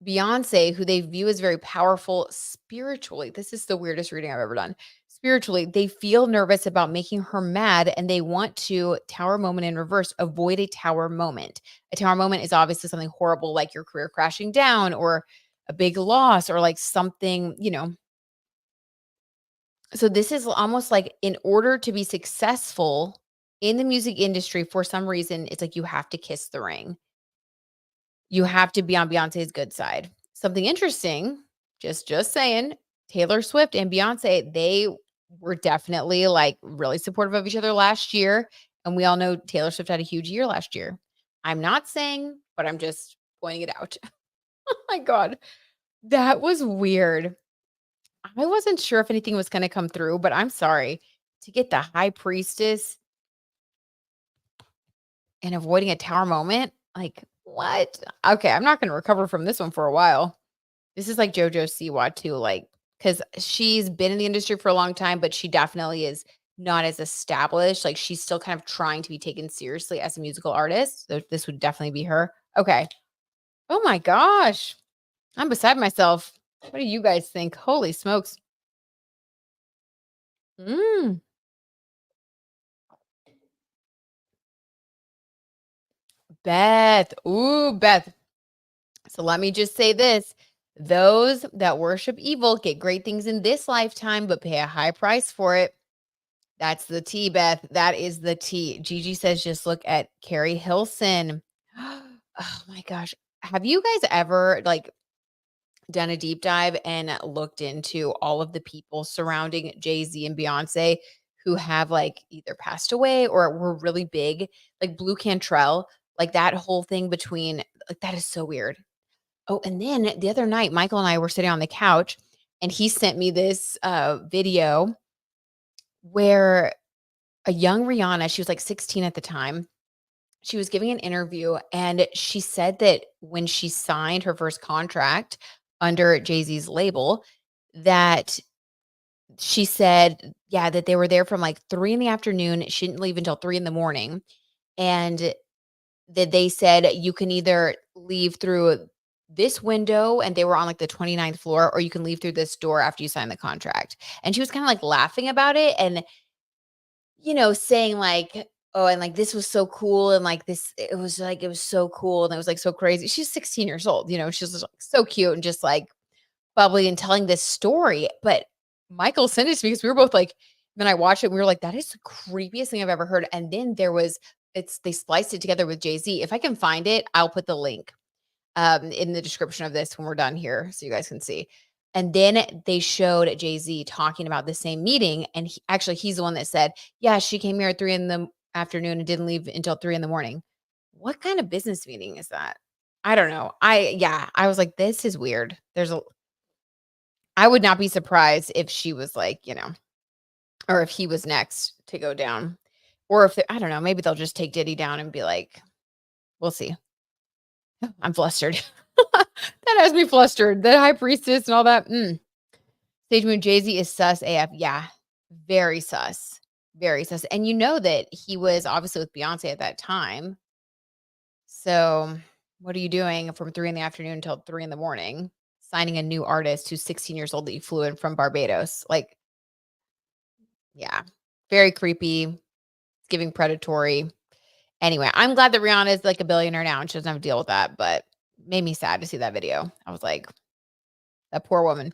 Beyonce, who they view as very powerful spiritually. This is the weirdest reading I've ever done. Spiritually, they feel nervous about making her mad and they want to tower moment in reverse, avoid a tower moment. A tower moment is obviously something horrible like your career crashing down or a big loss or like something, you know. So this is almost like in order to be successful in the music industry for some reason, it's like you have to kiss the ring. You have to be on Beyonce's good side. Something interesting, just saying, Taylor Swift and Beyonce, they were definitely, like, really supportive of each other last year, and we all know Taylor Swift had a huge year last year. I'm not saying, but I'm just pointing it out. Oh my god. That was weird. I wasn't sure if anything was gonna come through, but I'm sorry. To get the high priestess and avoiding a tower moment, like, what? Okay, I'm not gonna recover from this one for a while. This is like Jojo Siwa too, like, because she's been in the industry for a long time, but she definitely is not as established. Like she's still kind of trying to be taken seriously as a musical artist. So this would definitely be her. Okay. Oh my gosh. I'm beside myself. What do you guys think? Holy smokes. Mm, Beth. Ooh, Beth. So let me just say this. Those that worship evil get great things in this lifetime, but pay a high price for it. That's the tea, Beth. That is the tea. Gigi says, just look at Carrie Hilson. Oh my gosh. Have you guys ever like done a deep dive and looked into all of the people surrounding Jay-Z and Beyonce who have like either passed away or were really big? Like Blue Cantrell, like that whole thing between like that is so weird. Oh, and then the other night, Michael and I were sitting on the couch and he sent me this video where a young Rihanna, she was like 16 at the time. She was giving an interview and she said that when she signed her first contract under Jay-Z's label, that she said, yeah, that they were there from like 3 in the afternoon. She didn't leave until 3 in the morning. And that they said you can either leave through this window and they were on like the 29th floor, or you can leave through this door after you sign the contract. And she was kind of like laughing about it and, saying like, oh, and like this was so cool. And like this, it was like, it was so cool. And it was like so crazy. She's 16 years old, she's just like, so cute and just like bubbly and telling this story. But Michael sent it to me because we were both like, then I watched it and we were like, that is the creepiest thing I've ever heard. And then they spliced it together with Jay-Z. If I can find it, I'll put the link in the description of this when we're done here so you guys can see. And then they showed Jay-Z talking about the same meeting. And he's the one that said, yeah, she came here at 3 in the afternoon and didn't leave until 3 in the morning. What kind of business meeting is that? I don't know. I was like, this is weird. I would not be surprised if she was like, or if he was next to go down. Or if I don't know, maybe they'll just take Diddy down and be like, we'll see. I'm flustered. That has me flustered. The high priestess and all that. Stage Moon Jay-Z is sus AF. Yeah, very sus. Very sus. And you know that he was obviously with Beyonce at that time. So what are you doing from 3 in the afternoon until 3 in the morning? Signing a new artist who's 16 years old that you flew in from Barbados. Like, yeah, very creepy. It's giving predatory. Anyway, I'm glad that Rihanna is like a billionaire now and she doesn't have to deal with that, but made me sad to see that video. I was like, that poor woman.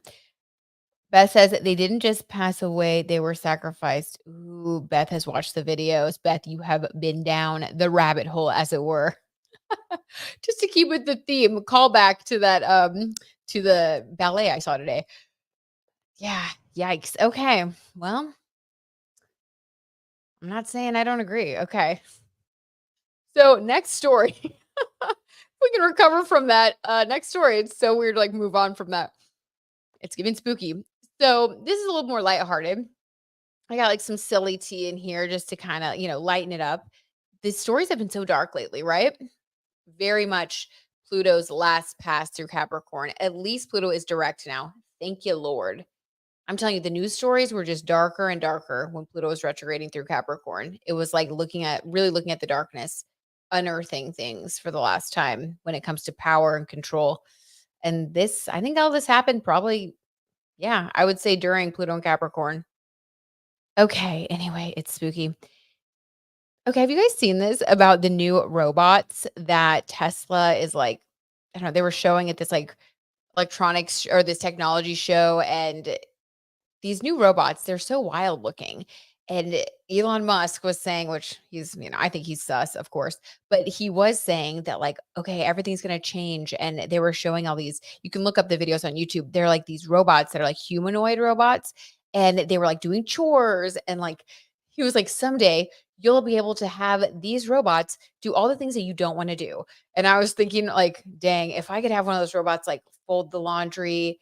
Beth says that they didn't just pass away, they were sacrificed. Ooh, Beth has watched the videos. Beth, you have been down the rabbit hole, as it were. Just to keep with the theme, call back to that to the ballet I saw today. Yeah, yikes. Okay. Well, I'm not saying I don't agree. Okay. So next story. We can recover from that. Next story. It's so weird to like move on from that. It's giving spooky. So this is a little more lighthearted. I got like some silly tea in here just to kind of, lighten it up. The stories have been so dark lately, right? Very much Pluto's last pass through Capricorn. At least Pluto is direct now. Thank you, Lord. I'm telling you, the news stories were just darker and darker when Pluto was retrograding through Capricorn. It was like really looking at the darkness, unearthing things for the last time when it comes to power and control. And I think all this happened probably, yeah, I would say during Pluto and Capricorn. Okay, anyway, it's spooky. Okay, have you guys seen this about the new robots that Tesla is like, I don't know, they were showing at this like electronics or this technology show, and these new robots, they're so wild looking. And Elon Musk was saying, which he's, I think he's sus, of course, but he was saying that, like, okay, everything's going to change. And they were showing all these, you can look up the videos on YouTube. They're like these robots that are like humanoid robots. And they were like doing chores. And like, he was like, someday you'll be able to have these robots do all the things that you don't want to do. And I was thinking, like, dang, if I could have one of those robots, like fold the laundry,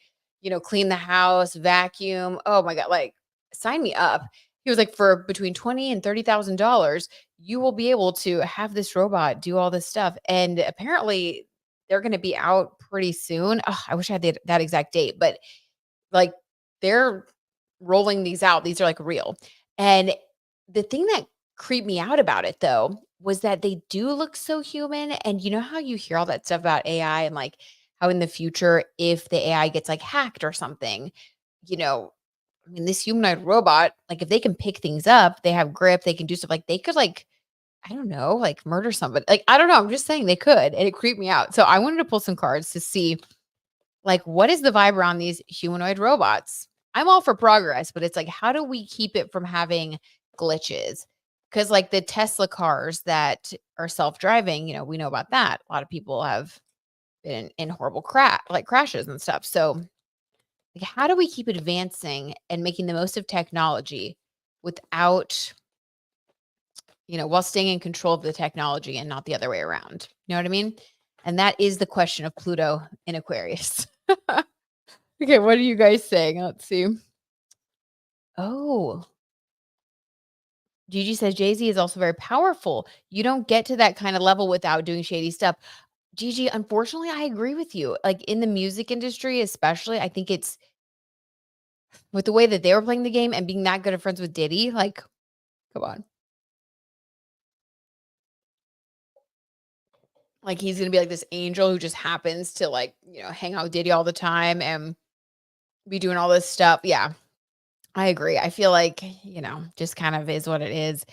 clean the house, vacuum. Oh my God, like sign me up. He was like, for between $20,000 and $30,000, you will be able to have this robot do all this stuff. And apparently they're going to be out pretty soon. Oh, I wish I had that exact date, but like they're rolling these out. These are like real. And the thing that creeped me out about it though was that they do look so human. And you know how you hear all that stuff about AI and like how in the future, if the AI gets like hacked or something, this humanoid robot, like if they can pick things up, they have grip, they can do stuff like they could like, I don't know, like murder somebody. Like, I don't know. I'm just saying they could. And it creeped me out. So I wanted to pull some cards to see like what is the vibe around these humanoid robots? I'm all for progress, but it's like, how do we keep it from having glitches? Because like the Tesla cars that are self-driving, we know about that. A lot of people have been in horrible crashes and stuff. So like, how do we keep advancing and making the most of technology without, while staying in control of the technology and not the other way around? You know what I mean? And that is the question of Pluto in Aquarius. Okay, what are you guys saying? Let's see. Oh, Gigi says Jay-Z is also very powerful. You don't get to that kind of level without doing shady stuff. Gigi, unfortunately, I agree with you. Like in the music industry, especially, I think it's with the way that they were playing the game and being that good of friends with Diddy. Like, come on. Like he's gonna be like this angel who just happens to like, hang out with Diddy all the time and be doing all this stuff. Yeah. I agree. I feel like, just kind of is what it is.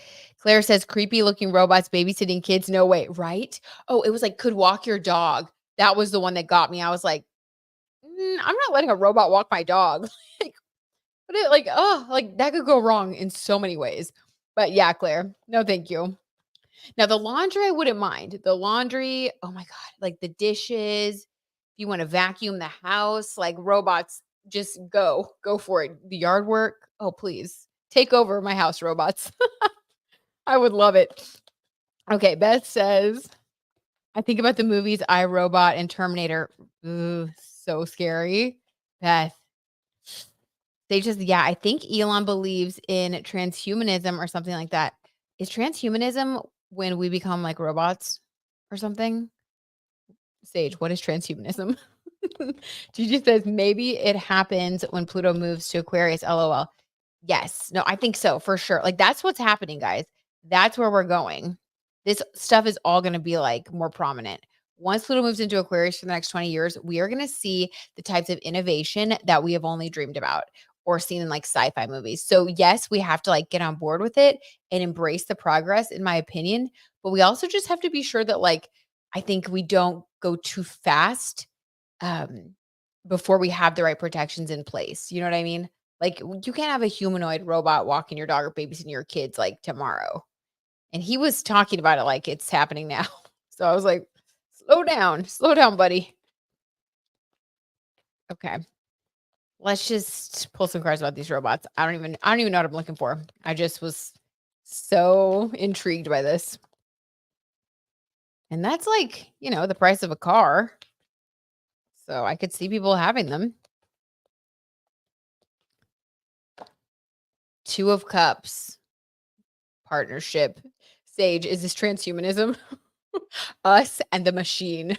Claire says, creepy looking robots babysitting kids. No way. Right? Oh, it was like, could walk your dog. That was the one that got me. I was like, I'm not letting a robot walk my dog. like, like that could go wrong in so many ways. But yeah, Claire, no, thank you. Now, the laundry, I wouldn't mind. The laundry, oh my God, like the dishes, if you want to vacuum the house, like robots, just go for it. The yard work, oh, please take over my house, robots. I would love it. Okay, Beth says, I think about the movies I, Robot and Terminator. Ooh, so scary. Beth, they just, yeah, I think Elon believes in transhumanism or something like that. Is transhumanism when we become like robots or something? Sage, what is transhumanism? Gigi says maybe it happens when Pluto moves to Aquarius. LOL. Yes. No, I think so for sure. Like that's what's happening, guys. That's where we're going. This stuff is all going to be like more prominent. Once Pluto moves into Aquarius for the next 20 years, we are going to see the types of innovation that we have only dreamed about or seen in like sci-fi movies. So yes, we have to like get on board with it and embrace the progress, in my opinion. But we also just have to be sure that like I think we don't go too fast um, before we have the right protections in place. You know what I mean? Like you can't have a humanoid robot walking your dog or babysitting your kids like tomorrow. And he was talking about it like it's happening now. So I was like, slow down, buddy. Okay. Let's just pull some cards about these robots. I don't even know what I'm looking for. I just was so intrigued by this. And that's like, the price of a car. So I could see people having them. Two of Cups, partnership. Sage, is this transhumanism? Us and the machine.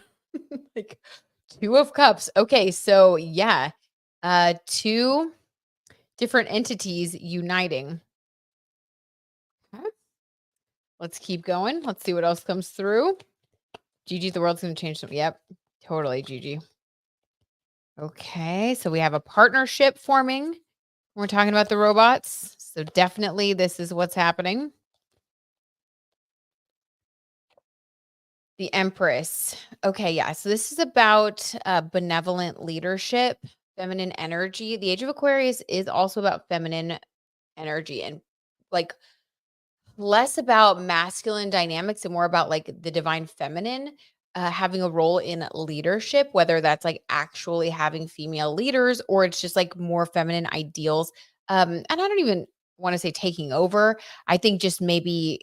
like Two of Cups. Okay, so yeah. Two different entities uniting. Okay. Let's keep going. Let's see what else comes through. Gigi, the world's gonna change some. Yep, totally, Gigi. Okay, so we have a partnership forming. We're talking about the robots. So definitely this is what's happening. The Empress. Okay, yeah. So this is about benevolent leadership, feminine energy. The Age of Aquarius is also about feminine energy and like less about masculine dynamics and more about like the divine feminine having a role in leadership, whether that's like actually having female leaders or it's just like more feminine ideals. And I don't even want to say taking over. I think just maybe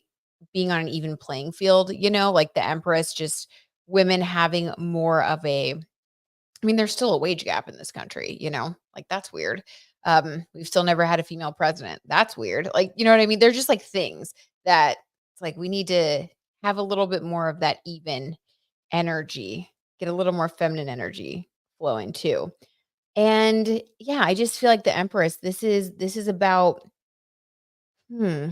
being on an even playing field, like the Empress, just women having more of a I mean, there's still a wage gap in this country, like that's weird. We've still never had a female president. That's weird. Like, you know what I mean? They're just like things that it's like we need to have a little bit more of that even energy, get a little more feminine energy flowing too. And yeah, I just feel like the Empress, this is about hmm,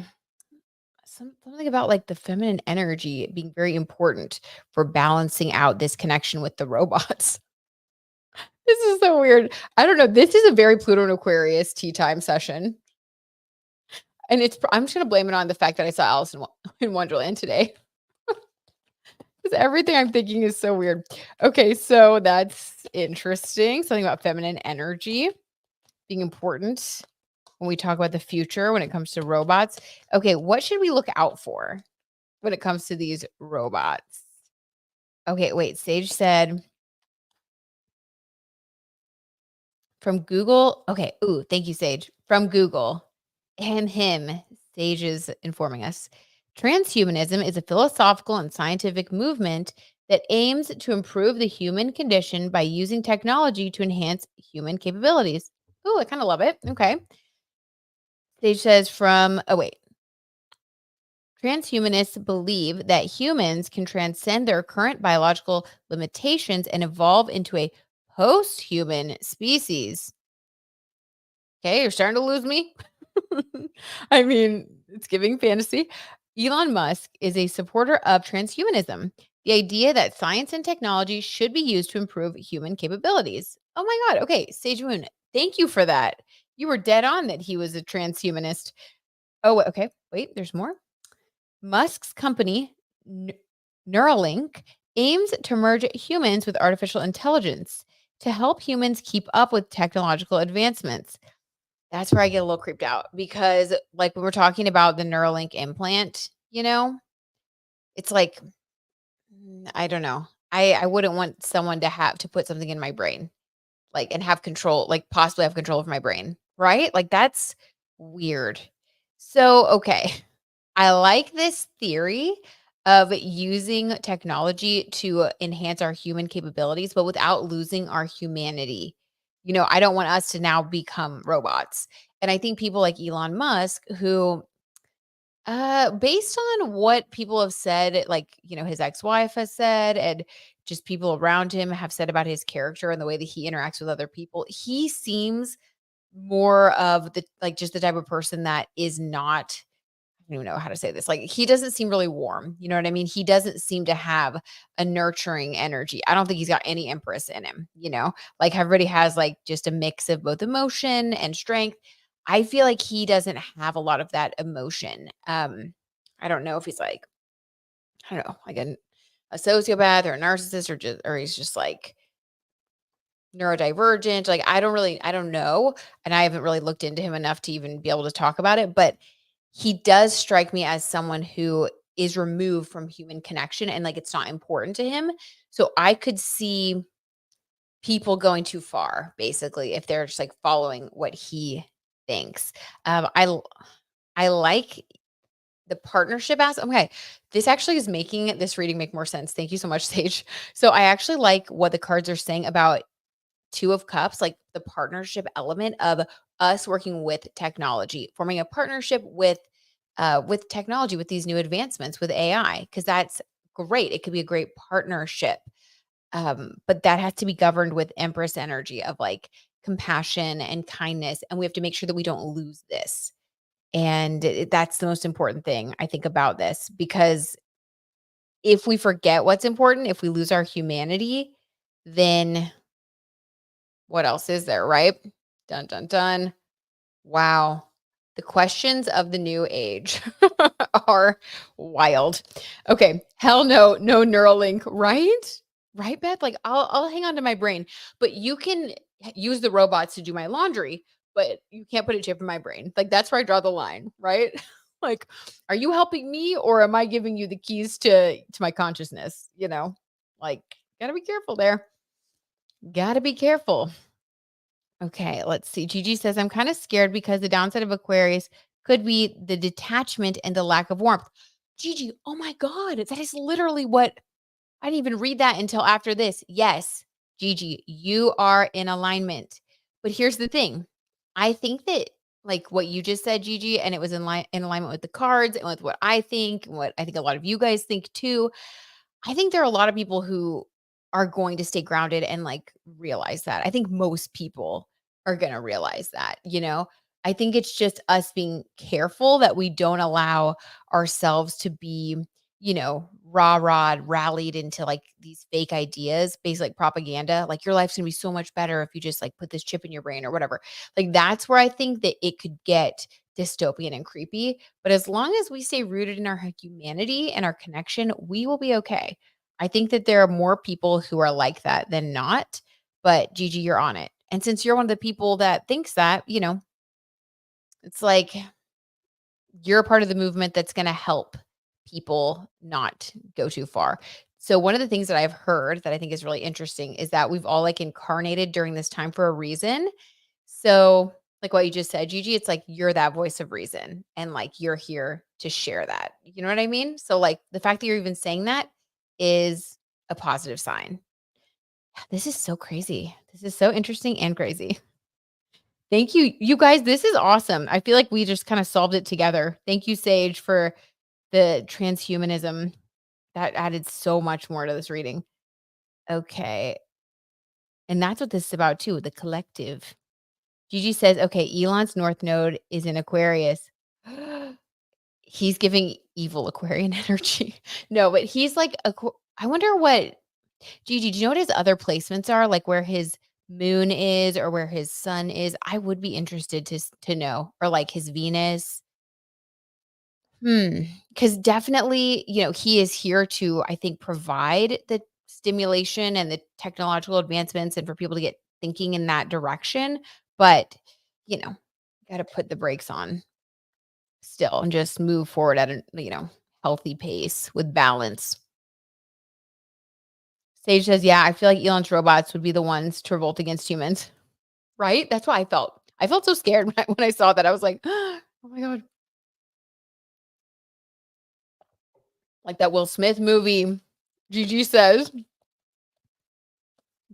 something about like the feminine energy being very important for balancing out this connection with the robots. This is so weird. I don't know. This is a very Pluto and Aquarius tea time session. And I'm just gonna blame it on the fact that I saw Alice in Wonderland today. Because everything I'm thinking is so weird. Okay, so that's interesting. Something about feminine energy being important when we talk about the future when it comes to robots. Okay, what should we look out for when it comes to these robots? Okay, wait. Sage said from Google. Okay. Ooh, thank you, Sage. From Google. Him. Sage is informing us. Transhumanism is a philosophical and scientific movement that aims to improve the human condition by using technology to enhance human capabilities. Ooh, I kind of love it. Okay. Sage says from, oh, wait. Transhumanists believe that humans can transcend their current biological limitations and evolve into a post human species. Okay, you're starting to lose me. I mean, it's giving fantasy. Elon Musk is a supporter of transhumanism, the idea that science and technology should be used to improve human capabilities. Oh my God. Okay, Sage Moon, thank you for that. You were dead on that he was a transhumanist. Oh, okay. Wait, there's more. Musk's company, N- Neuralink, aims to merge humans with artificial intelligence to help humans keep up with technological advancements. That's where I get a little creeped out because, like, when we're talking about the Neuralink implant, it's like, I don't know. I wouldn't want someone to have to put something in my brain, like, and have control, like, possibly have control of my brain, right? Like, that's weird. So, okay. I like this theory of using technology to enhance our human capabilities, but without losing our humanity. I don't want us to now become robots. And I think people like Elon Musk, who, based on what people have said, like, his ex wife has said, and just people around him have said about his character and the way that he interacts with other people, he seems more of the, like, just the type of person that is not, I don't even know how to say this. Like, he doesn't seem really warm. You know what I mean? He doesn't seem to have a nurturing energy. I don't think he's got any empress in him. Like, everybody has, like, just a mix of both emotion and strength. I feel like he doesn't have a lot of that emotion. I don't know if he's like, I don't know, like a sociopath or a narcissist, or he's just like neurodivergent. Like, I don't know. And I haven't really looked into him enough to even be able to talk about it. But he does strike me as someone who is removed from human connection and, like, it's not important to him. So I could see people going too far, basically, if they're just like following what he thinks. I like the partnership aspect. Okay, this actually is making this reading make more sense. Thank you so much, Sage. So I actually like what the cards are saying about Two of Cups, like the partnership element of us working with technology, forming a partnership with technology, with these new advancements with AI, because that's great. It could be a great partnership. But that has to be governed with Empress energy of, like, compassion and kindness. And we have to make sure that we don't lose this. And that's the most important thing I think about this, because if we forget what's important, if we lose our humanity, then what else is there, right? Dun, dun, dun. Wow. The questions of the new age are wild. Okay. Hell no, no Neuralink, right? Right, Beth? Like, I'll hang on to my brain, but you can use the robots to do my laundry, but you can't put a chip in my brain. Like, that's where I draw the line, right? Like, are you helping me or am I giving you the keys to my consciousness? Like, gotta be careful there. Gotta be careful. Okay, let's see. Gigi says, I'm kind of scared because the downside of Aquarius could be the detachment and the lack of warmth. Gigi, oh my God, that is literally what I didn't even read that until after this. Yes, Gigi, you are in alignment. But here's the thing. I think that, like what you just said, Gigi, and it was in alignment with the cards and with what I think, and what I think a lot of you guys think too. I think there are a lot of people who are going to stay grounded and, like, realize that. I think most people are going to realize that. I think it's just us being careful that we don't allow ourselves to be, rallied into, like, these fake ideas, based like propaganda. Like, your life's going to be so much better if you just, like, put this chip in your brain or whatever. Like, that's where I think that it could get dystopian and creepy. But as long as we stay rooted in our humanity and our connection, we will be okay. I think that there are more people who are like that than not. But Gigi, you're on it. And since you're one of the people that thinks that, it's like you're a part of the movement that's going to help people not go too far. So one of the things that I've heard that I think is really interesting is that we've all, like, incarnated during this time for a reason. So, like what you just said, Gigi, it's like you're that voice of reason and, like, you're here to share that. You know what I mean? So, like, the fact that you're even saying that is a positive sign. This is so crazy. This is so interesting and crazy. Thank you. You guys, this is awesome. I feel like we just kind of solved it together. Thank you, Sage, for The transhumanism, that added so much more to this reading. Okay, and that's what this is about too, the collective. Gigi says, "Okay, Elon's north node is in Aquarius." He's giving evil Aquarian energy. No, but he's like I wonder what Gigi, do you know what his other placements are? Like where his moon is or where his sun is? I would be interested to know. Or like his Venus. Because definitely, he is here to, I think, provide the stimulation and the technological advancements and for people to get thinking in that direction. But, you know, gotta put the brakes on still and just move forward at a, healthy pace with balance. Sage says, "Yeah, I feel like Elon's robots would be the ones to revolt against humans." Right? That's what I felt. I felt so scared when I saw that. I was like, "Oh my god." Like that Will Smith movie. Gigi says,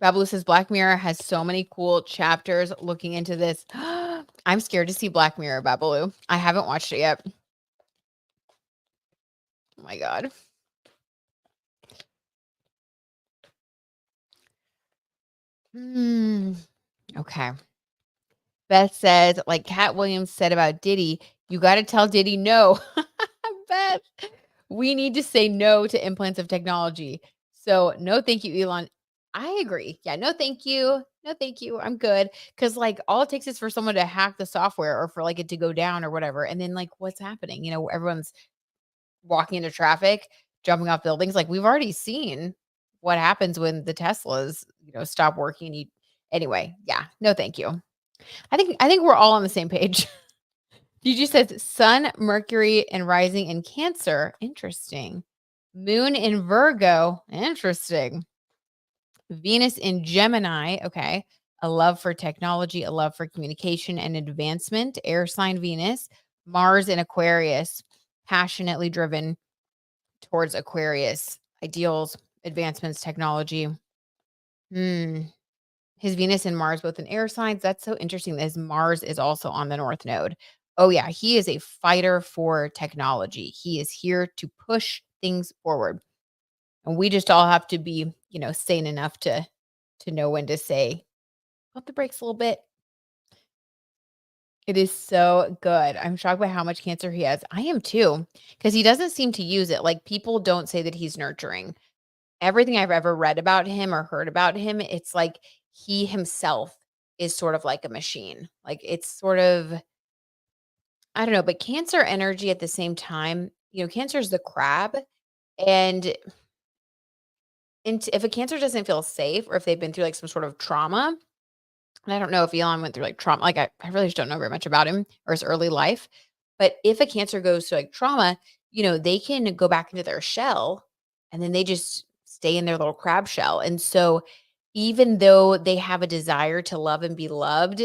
Babalu says, "Black Mirror has so many cool chapters looking into this." I'm scared to see Black Mirror, Babalu. I haven't watched it yet. Oh my god. Okay. Beth says, like Cat Williams said about Diddy, you got to tell Diddy no. Beth, we need to say no to implants of technology. So, no, thank you, Elon. I agree. Yeah, no, thank you. No, thank you. I'm good. Cause like all it takes is for someone to hack the software or for like it to go down or whatever. And then like what's happening? Everyone's walking into traffic, jumping off buildings. Like we've already seen what happens when the Teslas, stop working. Anyway, yeah, no, thank you. I think we're all on the same page. Gigi says Sun, Mercury, and rising in Cancer. Interesting. Moon in Virgo. Interesting. Venus in Gemini. Okay. A love for technology, a love for communication and advancement. Air sign Venus. Mars in Aquarius. Passionately driven towards Aquarius. Ideals, advancements, technology. His Venus and Mars both in air signs. That's so interesting that his Mars is also on the North Node. Oh, yeah. He is a fighter for technology. He is here to push things forward. And we just all have to be, sane enough to know when to say, pump the brakes a little bit. It is so good. I'm shocked by how much cancer he has. I am too, because he doesn't seem to use it. Like people don't say that he's nurturing. Everything I've ever read about him or heard about him, it's like he himself is sort of like a machine. Like it's sort of, I don't know, but cancer energy at the same time, cancer is the crab. And, if a cancer doesn't feel safe or if they've been through like some sort of trauma, and I don't know if Elon went through like trauma, like I really just don't know very much about him or his early life. But if a cancer goes to like trauma, they can go back into their shell and then they just stay in their little crab shell. And so even though they have a desire to love and be loved,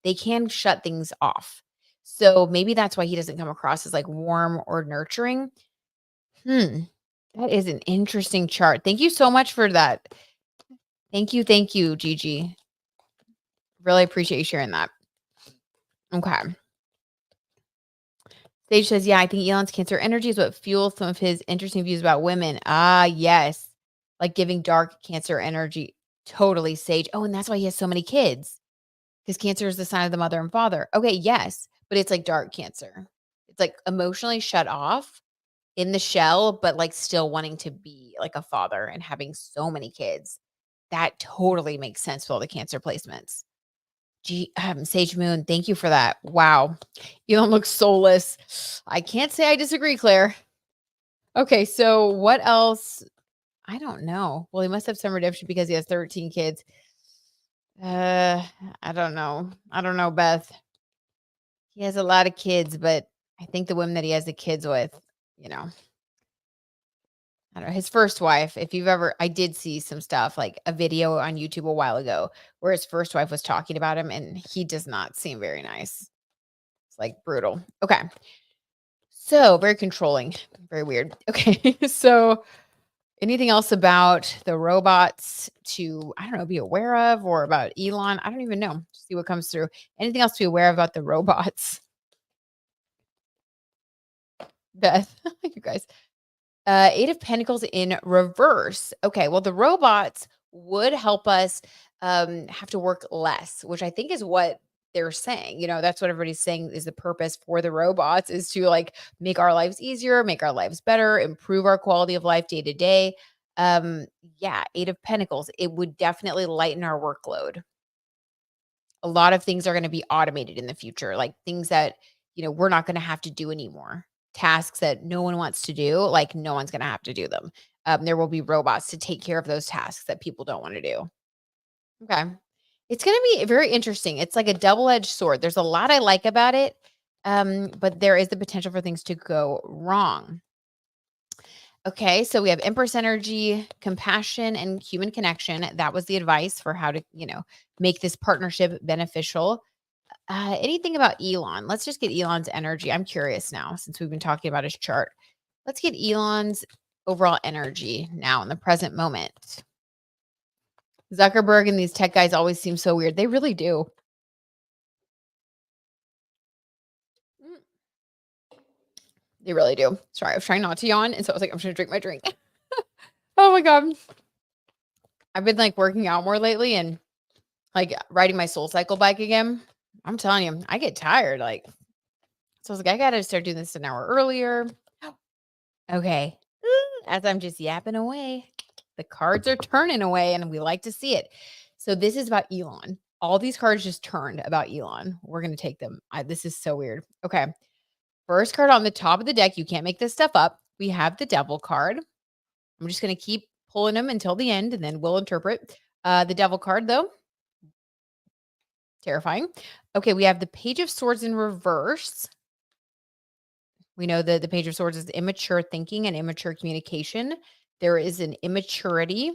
they can shut things off. So maybe that's why he doesn't come across as like warm or nurturing. Hmm. That is an interesting chart. Thank you so much for that. Thank you, Gigi. Really appreciate you sharing that. Okay. Sage says, "Yeah, I think Elon's cancer energy is what fuels some of his interesting views about women." Ah, yes. Like giving dark cancer energy. Totally, Sage. Oh, and that's why he has so many kids. Because cancer is the sign of the mother and father. Okay, yes. But it's like dark cancer. It's like emotionally shut off in the shell, but like still wanting to be like a father and having so many kids. That totally makes sense for all the cancer placements. Sage Moon, thank you for that. Wow. Elon looks soulless. I can't say I disagree, Claire. Okay, so what else? I don't know. Well, he must have some redemption because he has 13 kids. I don't know. I don't know, Beth. He has a lot of kids, but I think the women that he has the kids with, you know, I don't know. His first wife, if you've ever, I did see some stuff like a video on YouTube a while ago where his first wife was talking about him and he does not seem very nice. It's like brutal. Okay. So very controlling, very weird. Okay. So anything else about the robots to, I don't know, be aware of or about Elon? I don't even know. See what comes through. Anything else to be aware of about the robots? Beth, you guys. Eight of Pentacles in reverse. Okay, well, the robots would help us have to work less, which I think is what they're saying. That's what everybody's saying is the purpose for the robots is to like make our lives easier, make our lives better, improve our quality of life day to day. Um, yeah, Eight of Pentacles. It would definitely lighten our workload. A lot of things are going to be automated in the future, like things that, we're not going to have to do anymore. Tasks that no one wants to do, like no one's going to have to do them. There will be robots to take care of those tasks that people don't want to do. Okay. It's going to be very interesting. It's like a double-edged sword. There's a lot I like about it, but there is the potential for things to go wrong. Okay, so we have Empress energy, compassion, and human connection. That was the advice for how to, make this partnership beneficial. Anything about Elon? Let's just get Elon's energy. I'm curious now since we've been talking about his chart. Let's get Elon's overall energy now in the present moment. Zuckerberg and these tech guys always seem so weird. They really do. Mm, they really do. Sorry, I was trying not to yawn. And so I was like, I'm just going to drink my drink. Oh my God. I've been like working out more lately and like riding my Soul Cycle bike again. I'm telling you, I get tired. Like, so I was like, I got to start doing this an hour earlier. Okay. As I'm just yapping away, the cards are turning away and we like to see it. So this is about Elon. All these cards just turned about Elon. We're going to take them. This is so weird. Okay. First card on the top of the deck. You can't make this stuff up. We have the Devil card. I'm just going to keep pulling them until the end and then we'll interpret. The Devil card, though. Terrifying. Okay. We have the Page of Swords in reverse. We know that the Page of Swords is immature thinking and immature communication. There is an immaturity.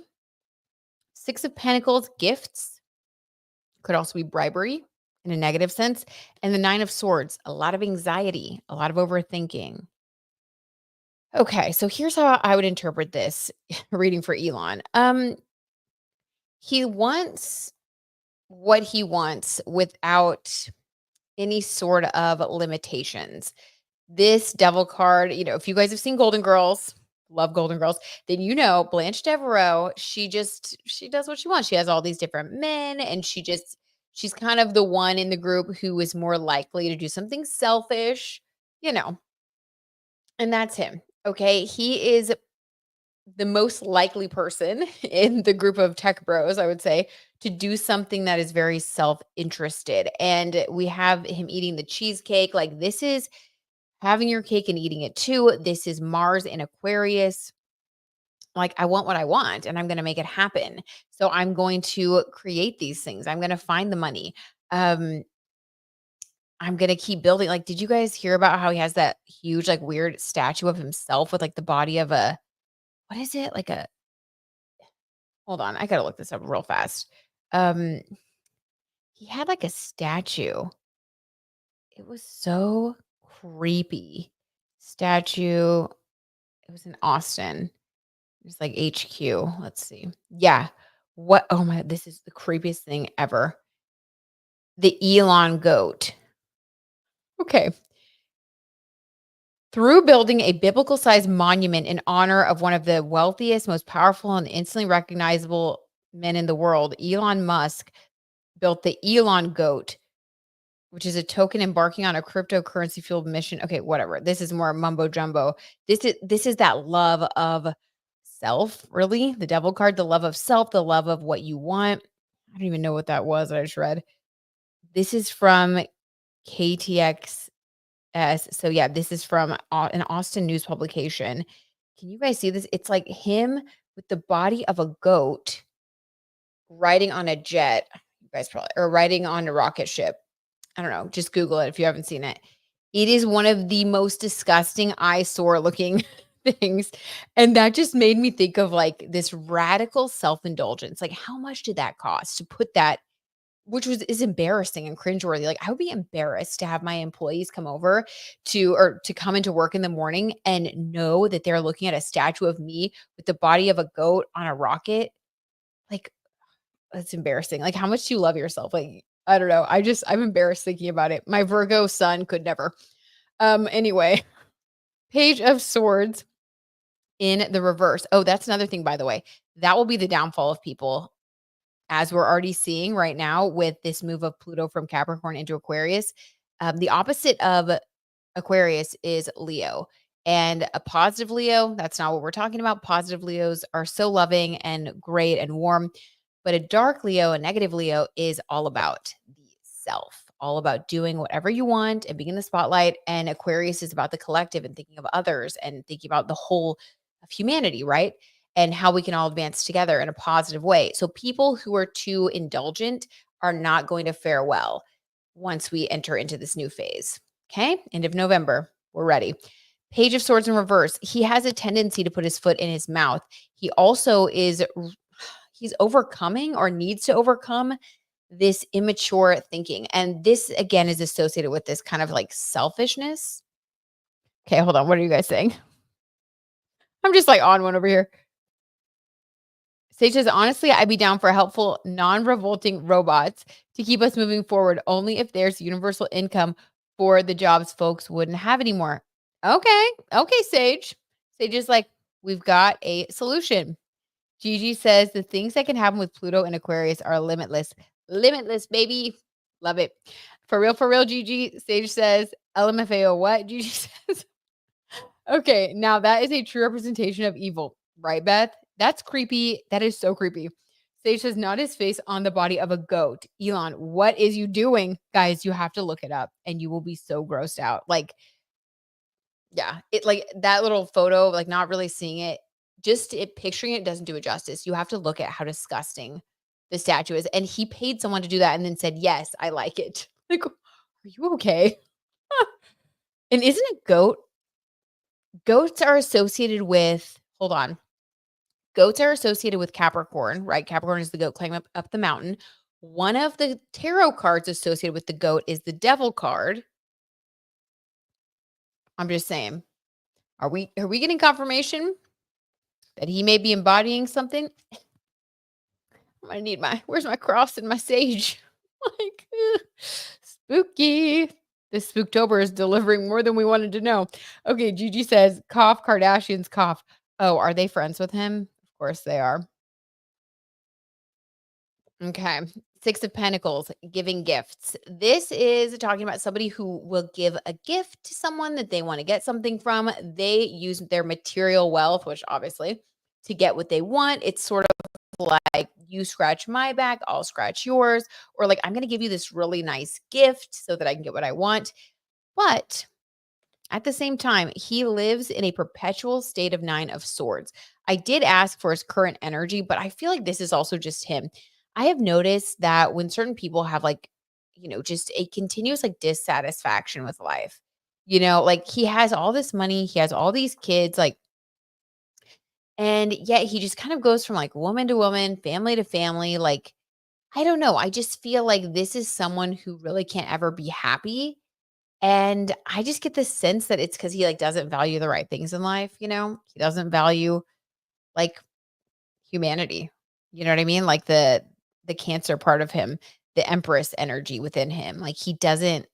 Six of Pentacles, gifts. Could also be bribery in a negative sense. And the Nine of Swords, a lot of anxiety, a lot of overthinking. Okay, so here's how I would interpret this reading for Elon. He wants what he wants without any sort of limitations. This Devil card, if you guys have seen Golden Girls, love Golden Girls, then Blanche Devereaux, she does what she wants. She has all these different men and she's kind of the one in the group who is more likely to do something selfish, and that's him. Okay. He is the most likely person in the group of tech bros, I would say, to do something that is very self-interested. And we have him eating the cheesecake. Like this is having your cake and eating it too. This is Mars in Aquarius. Like, I want what I want and I'm going to make it happen. So I'm going to create these things. I'm going to find the money. Um, I'm going to keep building. Like, did you guys hear about how he has that huge, like, weird statue of himself with like the body of what is it? Hold on. I got to look this up real fast. Um, he had like a statue. It was so creepy. Statue. It was in Austin. It's like HQ. Let's see. Yeah. What? Oh my, this is the creepiest thing ever. The Elon goat. Okay. Through building a biblical sized monument in honor of one of the wealthiest, most powerful, and instantly recognizable men in the world, Elon Musk built the Elon goat, which is a token embarking on a cryptocurrency fueled mission. Okay, whatever. This is more mumbo jumbo. This is that love of self, really. The Devil card, the love of self, the love of what you want. I don't even know what that was that I just read. This is from KTXS. So yeah, this is from an Austin news publication. Can you guys see this? It's like him with the body of a goat riding on a jet. You guys probably or riding on a rocket ship. I don't know. Just Google it if you haven't seen it. It is one of the most disgusting eyesore looking things. And that just made me think of like this radical self-indulgence. Like, how much did that cost to put that, which is embarrassing and cringeworthy. Like, I would be embarrassed to have my employees come over to come into work in the morning and know that they're looking at a statue of me with the body of a goat on a rocket. Like, that's embarrassing. Like, how much do you love yourself? Like, I don't know. I'm embarrassed thinking about it. My Virgo sun could never. Anyway, Page of Swords in the reverse. Oh, that's another thing, by the way. That will be the downfall of people, as we're already seeing right now with this move of Pluto from Capricorn into Aquarius. The opposite of Aquarius is Leo. And a positive Leo, that's not what we're talking about. Positive Leos are so loving and great and warm. But a dark Leo, a negative Leo, is all about the self, all about doing whatever you want and being in the spotlight. And Aquarius is about the collective and thinking of others and thinking about the whole of humanity, right? And how we can all advance together in a positive way. So people who are too indulgent are not going to fare well once we enter into this new phase. Okay. End of November. We're ready. Page of Swords in reverse. He has a tendency to put his foot in his mouth. He also he's overcoming or needs to overcome this immature thinking. And this again is associated with this kind of like selfishness. Okay, hold on. What are you guys saying? I'm just like on one over here. Sage says, honestly, I'd be down for helpful, non-revolting robots to keep us moving forward only if there's universal income for the jobs folks wouldn't have anymore. Okay. Okay, Sage. Sage is like, we've got a solution. Gigi says the things that can happen with Pluto and Aquarius are limitless. Limitless, baby. Love it. For real, Gigi. Sage says, LMFAO, what? Gigi says, okay, now that is a true representation of evil, right, Beth? That's creepy. That is so creepy. Sage says, not his face on the body of a goat. Elon, what is you doing? Guys, you have to look it up and you will be so grossed out. Like, yeah, it like that little photo, like not really seeing it, just it picturing it doesn't do it justice. You have to look at how disgusting the statue is. And he paid someone to do that and then said, yes, I like it. Like, are you okay? And isn't it goat? Goats are associated with, hold on. Goats are associated with Capricorn, right? Capricorn is the goat climbing up the mountain. One of the tarot cards associated with the goat is the devil card. I'm just saying. Are we getting confirmation that he may be embodying something? I'm gonna need where's my cross and my sage? Like spooky. This Spooktober is delivering more than we wanted to know. Okay, Gigi says, cough, Kardashians cough. Oh, are they friends with him? Of course they are. Okay. Six of Pentacles, giving gifts. This is talking about somebody who will give a gift to someone that they want to get something from. They use their material wealth, which obviously to get what they want. It's sort of like you scratch my back, I'll scratch yours. Or like, I'm going to give you this really nice gift so that I can get what I want. But at the same time, he lives in a perpetual state of Nine of Swords. I did ask for his current energy, but I feel like this is also just him. I have noticed that when certain people have like, just a continuous like dissatisfaction with life, like he has all this money, he has all these kids, like, and yet he just kind of goes from like woman to woman, family to family. Like, I don't know. I just feel like this is someone who really can't ever be happy, and I just get the sense that it's because he, like, doesn't value the right things in life, you know? He doesn't value, like, humanity. You know what I mean? Like, the Cancer part of him, the Empress energy within him. Like, he doesn't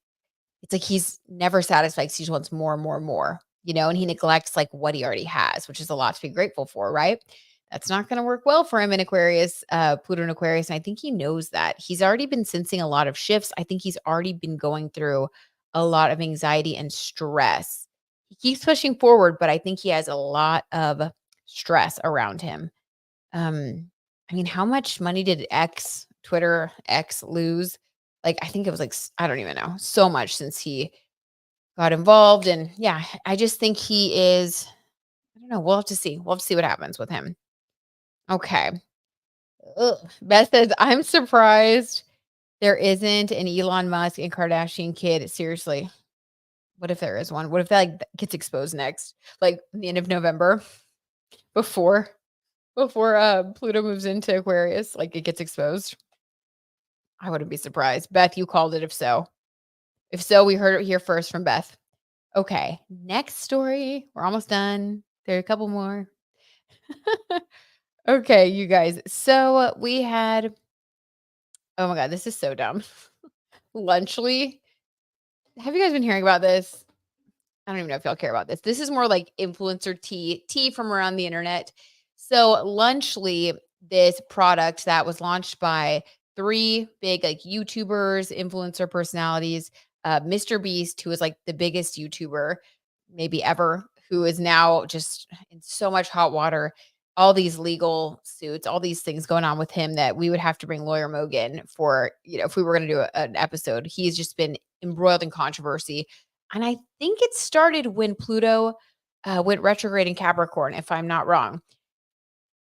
it's like he's never satisfied 'cause he just wants more and more and more, and he neglects, like, what he already has, which is a lot to be grateful for, right? That's not gonna work well for him in Aquarius, Pluto in Aquarius, and I think he knows that. He's already been sensing a lot of shifts. I think he's already been going through a lot of anxiety and stress. He keeps pushing forward, but I think he has a lot of stress around him. I mean, how much money did Twitter X lose? Like, I think it was like, I don't even know, so much since he got involved. And yeah, I just think he is, I don't know. We'll have to see. We'll have to see what happens with him. Okay. Ugh. Beth says, I'm surprised there isn't an Elon Musk and Kardashian kid. Seriously. What if there is one? What if that like gets exposed next? Like the end of November before Pluto moves into Aquarius, like it gets exposed. I wouldn't be surprised. Beth, you called it if so. If so, we heard it here first from Beth. Okay, next story. We're almost done. There are a couple more. Okay, you guys. So we had, oh my God, this is so dumb. Lunchly. Have you guys been hearing about this? I don't even know if y'all care about this. This is more like influencer tea from around the internet. So Lunchly, this product that was launched by 3 big like YouTubers, influencer personalities, Mr. Beast, who is like the biggest YouTuber maybe ever, who is now just in so much hot water. All these legal suits, all these things going on with him that we would have to bring lawyer Mogan for, if we were going to do an episode. He's just been embroiled in controversy, and I think it started when Pluto, went retrograde in Capricorn, if I'm not wrong.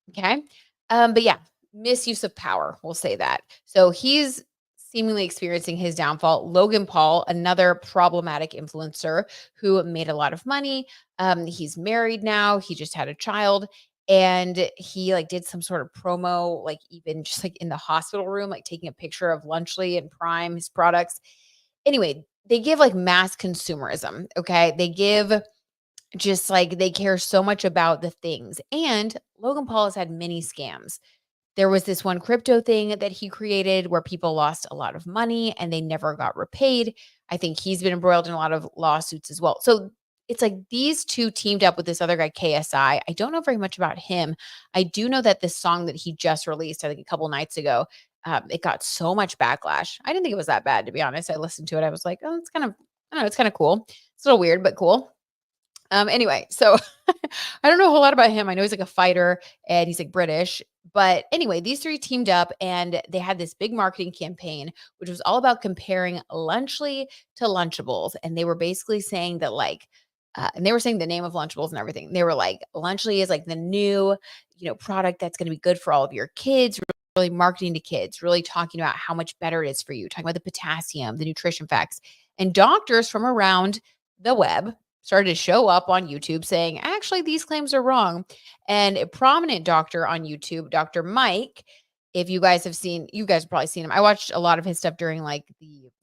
Okay. But yeah, misuse of power, we'll say that. So he's seemingly experiencing his downfall. Logan Paul, another problematic influencer who made a lot of money. He's married now. He just had a child. And he like did some sort of promo, like even just like in the hospital room, like taking a picture of Lunchly and Prime, his products. Anyway, they give like mass consumerism. Okay. They give just like they care so much about the things. And Logan Paul has had many scams. There was this one crypto thing that he created where people lost a lot of money and they never got repaid. I think he's been embroiled in a lot of lawsuits as well. So it's like these two teamed up with this other guy, KSI. I don't know very much about him. I do know that this song that he just released, I think a couple nights ago, it got so much backlash. I didn't think it was that bad, to be honest. I listened to it. I was like, oh, it's kind of, I don't know, it's kind of cool. It's a little weird, but cool. Anyway, so I don't know a whole lot about him. I know he's like a fighter and he's like British. But anyway, these 3 teamed up and they had this big marketing campaign, which was all about comparing Lunchly to Lunchables. And they were basically saying that, like, and they were saying the name of Lunchables and everything. They were like, Lunchly is like the new, product that's going to be good for all of your kids, really marketing to kids, really talking about how much better it is for you, talking about the potassium, the nutrition facts. And doctors from around the web started to show up on YouTube saying, actually, these claims are wrong. And a prominent doctor on YouTube, Dr. Mike, if you guys have seen, you guys have probably seen him. I watched a lot of his stuff during like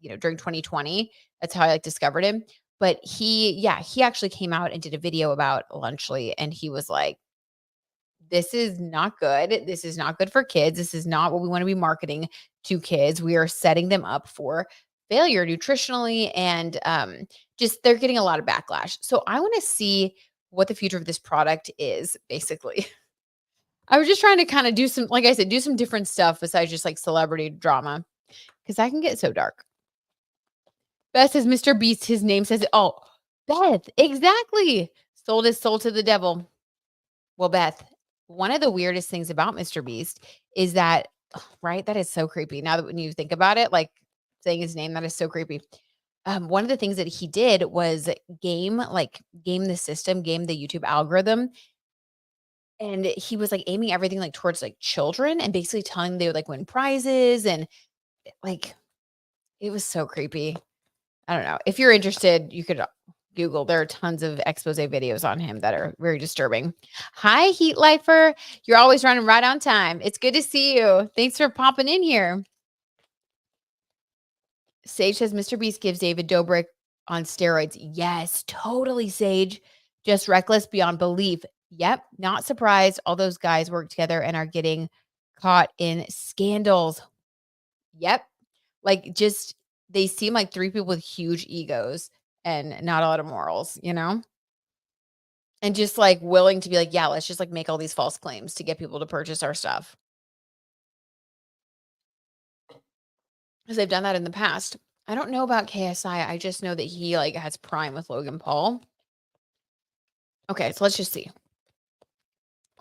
during 2020. That's how I like discovered him. But he actually came out and did a video about Lunchly. And he was like, this is not good. This is not good for kids. This is not what we want to be marketing to kids. We are setting them up for failure nutritionally and just they're getting a lot of backlash. So I want to see what the future of this product is, basically. I was just trying to kind of do some, like I said, do some different stuff besides just like celebrity drama because I can get so dark. Beth says Mr. Beast, his name says it. Oh, Beth, exactly. Sold his soul to the devil. Well, Beth, one of the weirdest things about Mr. Beast is that, right? That is so creepy. Now that when you think about it, like saying his name, that is so creepy. One of the things that he did was game the system, game the YouTube algorithm. And he was like aiming everything like towards like children and basically telling them they would like win prizes. And like, it was so creepy. I don't know. If you're interested, you could Google. There are tons of expose videos on him that are very disturbing. Hi, Heat Lifer. You're always running right on time. It's good to see you. Thanks for popping in here. Sage says Mr. Beast gives David Dobrik on steroids. Yes, totally, Sage. Just reckless beyond belief. Yep, not surprised. All those guys work together and are getting caught in scandals. Yep. Like just they seem like 3 people with huge egos and not a lot of morals, And just like willing to be like, yeah, let's just like make all these false claims to get people to purchase our stuff. Because they've done that in the past. I don't know about KSI. I just know that he like has Prime with Logan Paul. Okay, so let's just see.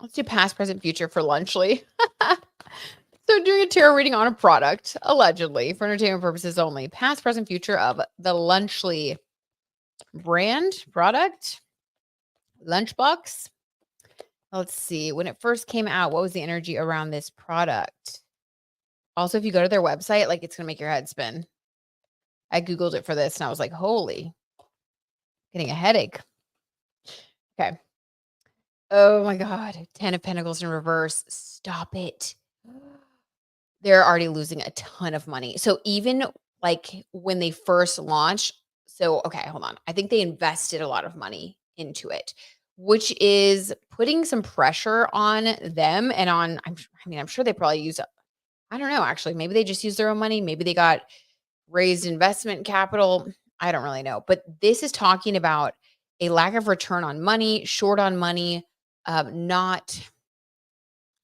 Let's do past, present, future for Lunchly. So doing a tarot reading on a product, allegedly, for entertainment purposes only. Past, present, future of the Lunchly brand, product, lunchbox. Let's see. When it first came out, what was the energy around this product? Also, if you go to their website, like it's going to make your head spin. I Googled it for this and I was like, holy, getting a headache. Okay. Oh my God. 10 of Pentacles in reverse. Stop it. They're already losing a ton of money. So even like when they first launched, okay, hold on. I think they invested a lot of money into it, which is putting some pressure on them and on, I'm sure they probably use, I don't know, actually, maybe they just use their own money. Maybe they got raised investment capital. I don't really know. But this is talking about a lack of return on money, short on money, not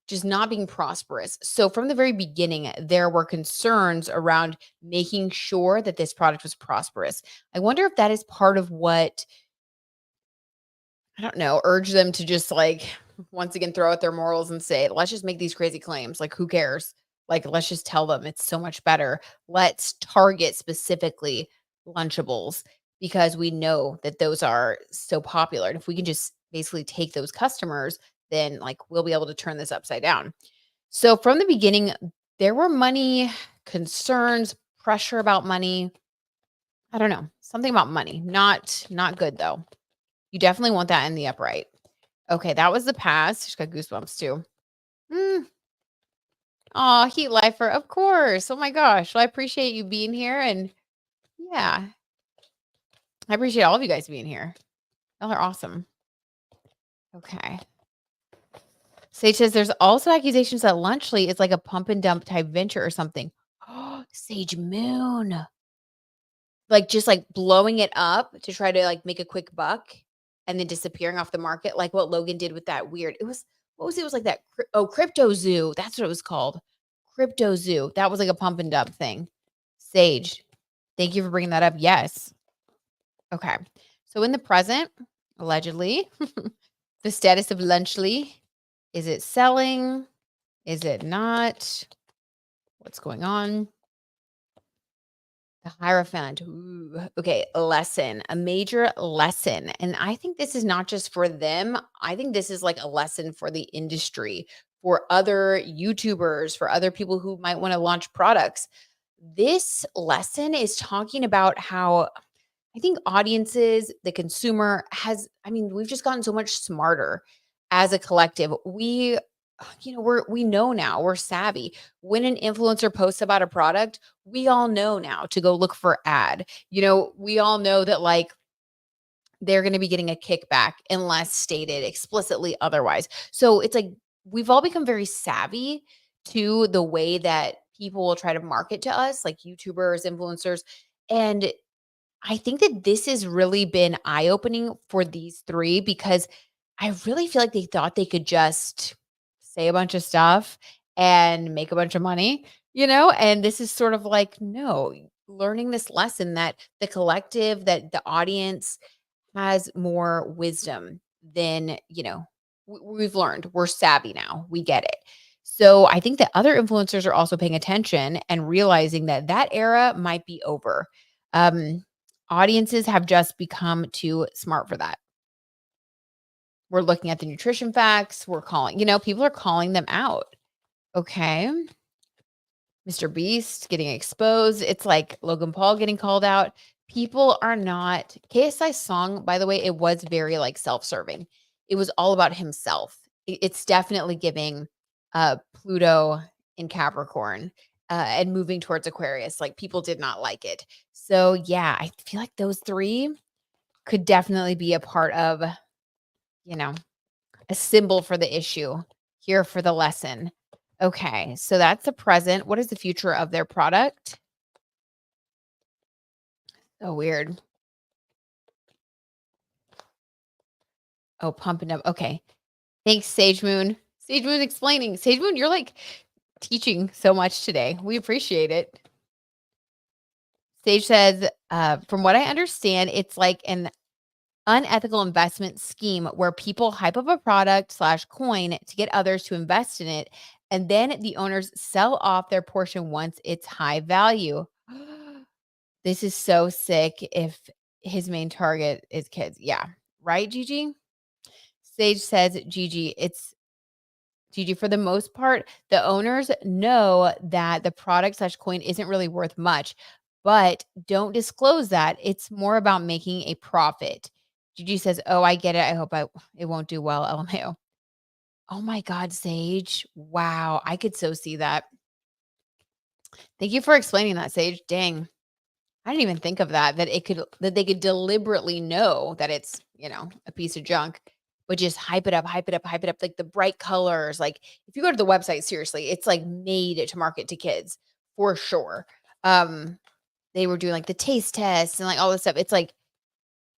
just not being prosperous. So from the very beginning, there were concerns around making sure that this product was prosperous. I wonder if that is part of what, I don't know, urge them to just like once again throw out their morals and say, let's just make these crazy claims. Like, who cares? Like, let's just tell them it's so much better. Let's target specifically Lunchables because we know that those are so popular. And if we can just basically take those customers, then like we'll be able to turn this upside down. So from the beginning, there were money concerns, pressure about money. I don't know, something about money. Not good though. You definitely want that in the upright. Okay, that was the past. Just got goosebumps too. Mm. Aw, Heat Lifer, of course. Oh my gosh. Well, I appreciate you being here. And yeah, I appreciate all of you guys being here. Y'all are awesome. Okay. Sage says there's also accusations that Lunchly is like a pump and dump type venture or something. Oh, Sage Moon. Like just like blowing it up to try to like make a quick buck and then disappearing off the market, like what Logan did with that weird. It was what was it? It was like that. Crypto Zoo. That's what it was called. Crypto Zoo. That was like a pump and dump thing. Sage, thank you for bringing that up. Yes. Okay. So in the present, allegedly, the status of Lunchly. Is it selling? Is it not? What's going on? The Hierophant. Ooh, okay, lesson, a major lesson. And I think this is not just for them. I think this is like a lesson for the industry, for other YouTubers, for other people who might want to launch products. This lesson is talking about how I think audiences, the consumer has, I mean, we've just gotten so much smarter as a collective. We know now, we're savvy. When an influencer posts about a product, we all know now to go look for ad. We all know that like they're going to be getting a kickback unless stated explicitly otherwise. So it's like we've all become very savvy to the way that people will try to market to us, like YouTubers, influencers. And I think that this has really been eye-opening for these 3 because I really feel like they thought they could just say a bunch of stuff and make a bunch of money, and this is sort of like, no, learning this lesson that the collective, that the audience has more wisdom than, we've learned. We're savvy now. We get it. So I think that other influencers are also paying attention and realizing that that era might be over. Um, Audiences have just become too smart for that. We're looking at the nutrition facts. We're calling, people are calling them out. Okay. Mr. Beast getting exposed. It's like Logan Paul getting called out. People are not KSI's song, by the way, it was very like self-serving. It was all about himself. It's definitely giving Pluto in Capricorn and moving towards Aquarius. Like people did not like it. So yeah, I feel like those 3 could definitely be a part of, a symbol for the issue, here for the lesson. Okay, so that's the present. What is the future of their product? So weird. Oh, pumping up. Okay. Thanks, Sage Moon. Sage Moon explaining. Sage Moon, you're like teaching so much today. We appreciate it. Sage says, from what I understand, it's like an unethical investment scheme where people hype up a product / coin to get others to invest in it. And then the owners sell off their portion once it's high value. This is so sick if his main target is kids. Yeah. Right, Gigi? Sage says, Gigi, for the most part, the owners know that the product / coin isn't really worth much, but don't disclose that. It's more about making a profit. Gigi says, oh, I get it. I hope it won't do well. LMAO. Oh my God, Sage. Wow. I could so see that. Thank you for explaining that, Sage. Dang. I didn't even think of that they could deliberately know that it's, a piece of junk, but just hype it up, hype it up, hype it up. Like the bright colors. Like if you go to the website, seriously, it's like made to market to kids for sure. They were doing like the taste tests and like all this stuff. It's like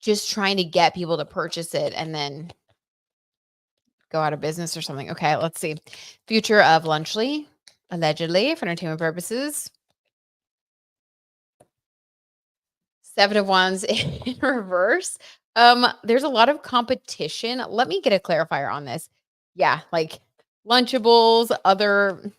just trying to get people to purchase it and then go out of business or something. Okay, let's see. Future of Lunchly, allegedly for entertainment purposes. Seven of Wands in reverse. There's a lot of competition. Let me get a clarifier on this. Yeah, like Lunchables, other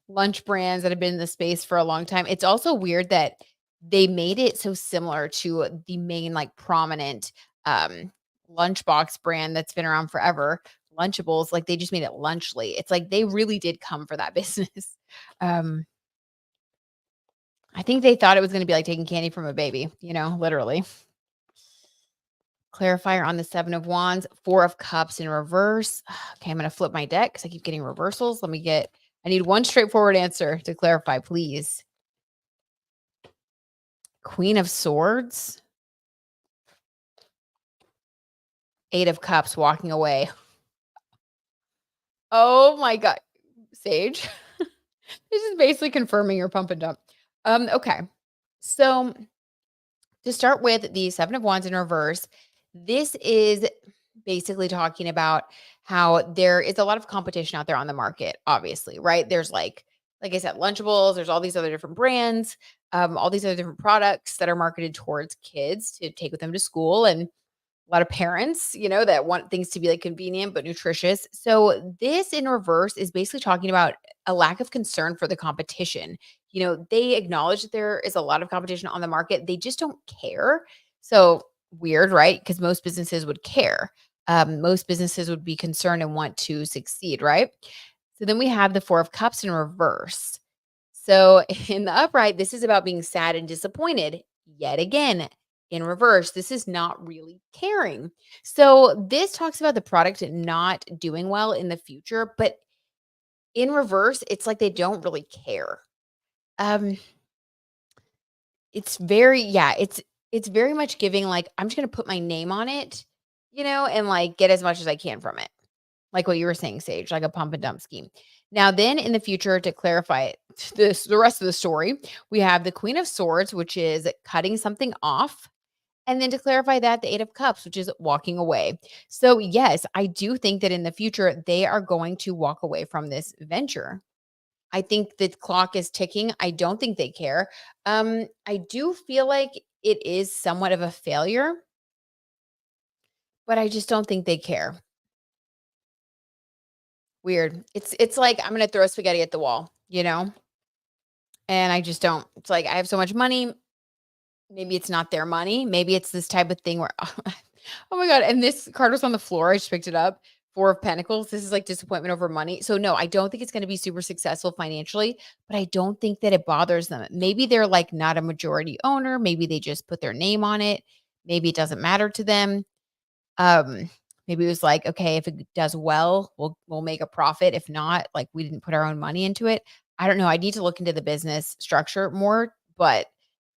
lunch brands that have been in the space for a long time. It's also weird that they made it so similar to the main, like, prominent lunchbox brand that's been around forever, Lunchables. Like, they just made it Lunchly. It's like they really did come for that business. Um, I think they thought it was going to be like taking candy from a baby, literally. Clarifier on the Seven of Wands, Four of Cups in reverse. Okay, I'm going to flip my deck because I keep getting reversals. I need one straightforward answer to clarify, please. Queen of Swords. Eight of Cups walking away. Oh my God. Sage. This is basically confirming your pump and dump. Okay. So to start with the Seven of Wands in reverse, this is basically talking about how there is a lot of competition out there on the market, obviously, right? There's like I said, Lunchables, there's all these other different brands, all these other different products that are marketed towards kids to take with them to school. And a lot of parents, that want things to be like convenient but nutritious. So this in reverse is basically talking about a lack of concern for the competition. They acknowledge that there is a lot of competition on the market. They just don't care. So weird, right? Because most businesses would care. Most businesses would be concerned and want to succeed, right? So then we have the Four of Cups in reverse. So in the upright, this is about being sad and disappointed yet again. In reverse, this is not really caring. So this talks about the product not doing well in the future, but in reverse, it's like they don't really care. Um, it's very much giving like I'm just gonna put my name on it, and like get as much as I can from it. Like what you were saying, Sage, like a pump and dump scheme. Now, then in the future, to clarify it, the rest of the story, we have the Queen of Swords, which is cutting something off. And then to clarify that, the Eight of Cups, which is walking away. So, yes, I do think that in the future, they are going to walk away from this venture. I think the clock is ticking. I don't think they care. I do feel like it is somewhat of a failure, but I just don't think they care. Weird. It's like I'm gonna throw spaghetti at the wall, and I just don't. It's like I have so much money. Maybe it's not their money. Maybe it's this type of thing where, oh my God. And this card was on the floor. I just picked it up. Four of Pentacles. This is like disappointment over money. So no, I don't think it's going to be super successful financially, but I don't think that it bothers them. Maybe they're like not a majority owner. Maybe they just put their name on it. Maybe it doesn't matter to them. Um, Maybe it was like, okay, if it does well, we'll make a profit. If not, like we didn't put our own money into it. I don't know. I need to look into the business structure more, but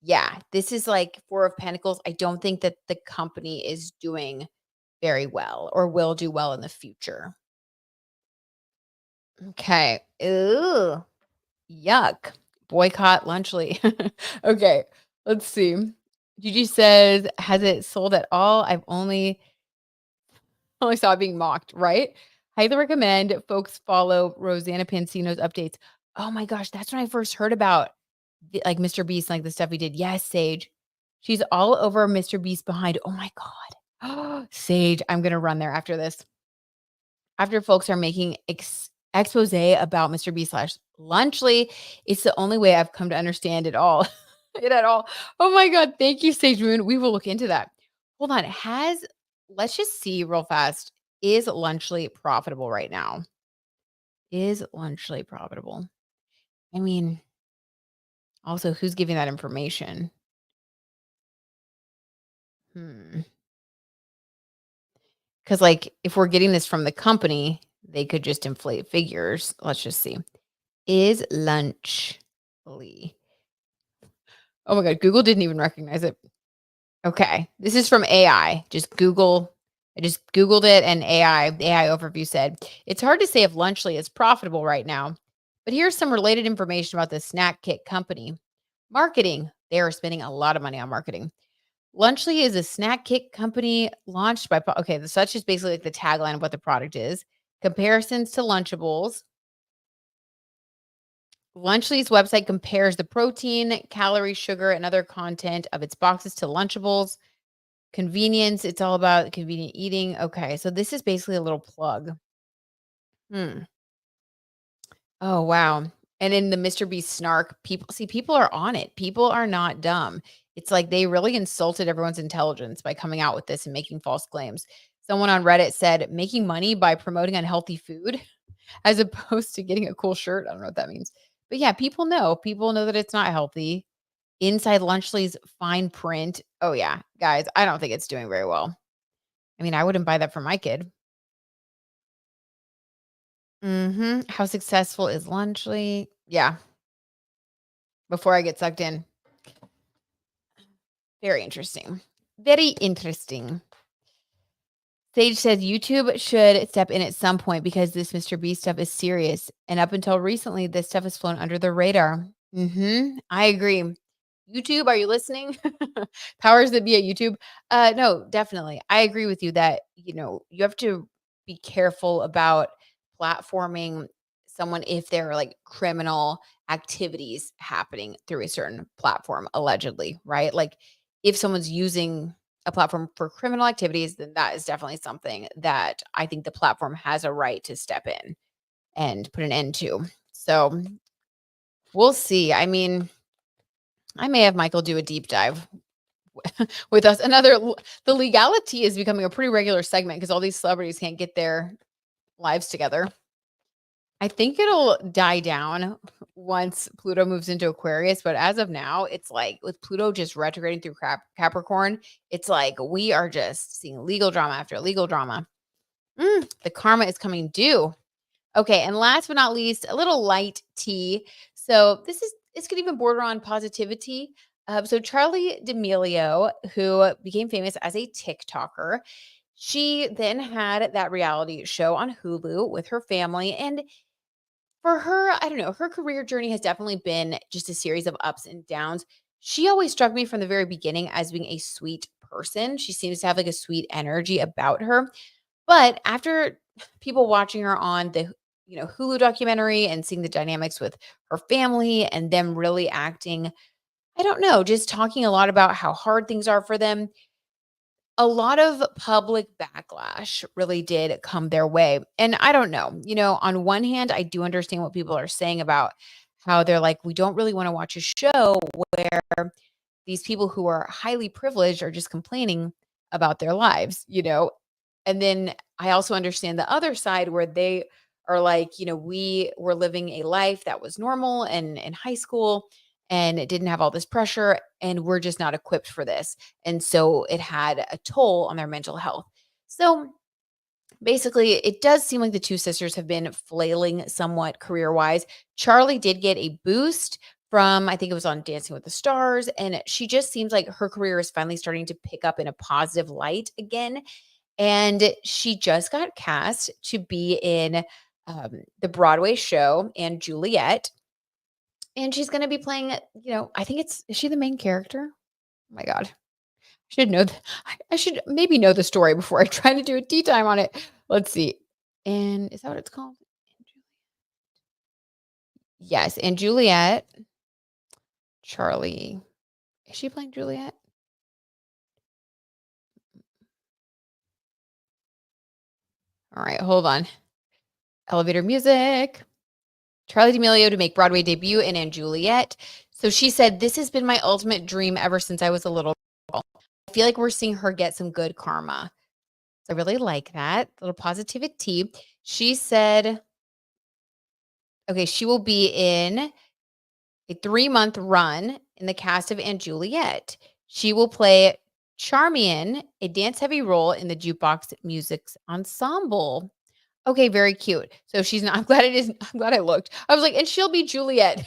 yeah, this is like Four of Pentacles. I don't think that the company is doing very well or will do well in the future. Okay. Ooh, yuck. Boycott Lunchly. Okay, let's see. Gigi says, has it sold at all? I've only saw it being mocked, right? Highly recommend folks follow Rosanna Pansino's updates. Oh my gosh, that's when I first heard about like Mr. Beast, like the stuff he did. Yes, Sage. She's all over Mr. Beast behind. Oh my God. Sage, I'm gonna run there after this. After folks are making expose about Mr. Beast slash Lunchly, it's the only way I've come to understand it all. It at all. Oh my God. Thank you, Sage Moon. We will look into that. Hold on. Let's just see real fast. Is Lunchly profitable right now? Is Lunchly profitable? I mean, also, who's giving that information? Because, like, if we're getting this from the company, they could just inflate figures. Let's just see. Is Lunchly? Oh my God, Google didn't even recognize it. Okay, this is from AI. Just Google. I just Googled it, and the AI overview said it's hard to say if Lunchly is profitable right now, but here's some related information about the snack kit company. Marketing. They are spending a lot of money on marketing. Lunchly is a snack kit company launched by okay, so that's just basically like the tagline of what the product is. Comparisons to Lunchables. Lunchly's website compares the protein, calorie, sugar, and other content of its boxes to Lunchables. Convenience, it's all about convenient eating. Okay, so this is basically a little plug. Hmm. Oh, wow. And in the Mr. Beast snark, people are on it. People are not dumb. It's like they really insulted everyone's intelligence by coming out with this and making false claims. Someone on Reddit said, making money by promoting unhealthy food as opposed to getting a cool shirt. I don't know what that means. But yeah, people know. People know that it's not healthy. Inside Lunchly's fine print. Oh, yeah. Guys, I don't think it's doing very well. I mean, I wouldn't buy that for my kid. How successful is Lunchly? Yeah, before I get sucked in. Very interesting. Very interesting. Sage says YouTube should step in at some point because this Mr. Beast stuff is serious. And up until recently, this stuff has flown under the radar. I agree. YouTube, are you listening? Powers that be at YouTube. No, definitely. I agree with you that, you have to be careful about platforming someone if there are like criminal activities happening through a certain platform, allegedly, right? Like if someone's using a platform for criminal activities, then that is definitely something that I think the platform has a right to step in and put an end to. So we'll see. I mean, I may have Michael do a deep dive with us. The legality is becoming a pretty regular segment because all these celebrities can't get their lives together. I think it'll die down once Pluto moves into Aquarius, but as of now, it's like with Pluto just retrograding through Capricorn, it's like we are just seeing legal drama after legal drama. The karma is coming due. Okay, and last but not least, a little light tea. So this could even border on positivity. So Charli D'Amelio, who became famous as a TikToker, she then had that reality show on Hulu with her family. And for her, I don't know, her career journey has definitely been just a series of ups and downs. She always struck me from the very beginning as being a sweet person. She seems to have like a sweet energy about her. But after people watching her on the Hulu documentary and seeing the dynamics with her family and them really acting, I don't know, just talking a lot about how hard things are for them, a lot of public backlash really did come their way. And I don't know, on one hand, I do understand what people are saying about how they're like, we don't really want to watch a show where these people who are highly privileged are just complaining about their lives. And then I also understand the other side where they are like, we were living a life that was normal and in high school and it didn't have all this pressure and we're just not equipped for this. And so it had a toll on their mental health. So basically, it does seem like the two sisters have been flailing somewhat career-wise. Charlie did get a boost from, I think it was on Dancing with the Stars, and she just seems like her career is finally starting to pick up in a positive light again. And she just got cast to be in the Broadway show and Juliet. And she's going to be playing, I think is she the main character? Oh my God. Should know I should maybe know the story before I try to do a tea time on it. Let's see. And is that what it's called? Yes, and Juliet, Charlie. Is she playing Juliet? All right, hold on. Elevator music. Charli D'Amelio to make Broadway debut in Juliet. So she said, "This has been my ultimate dream ever since I was a little girl. I feel like we're seeing her get some good karma." So I really like that. A little positivity. She said, okay, she will be in a 3-month run in the cast of And Juliet. She will play Charmian, a dance-heavy role in the jukebox music's ensemble. Okay, very cute. So she's not I'm glad I looked. I was like, and she'll be Juliet.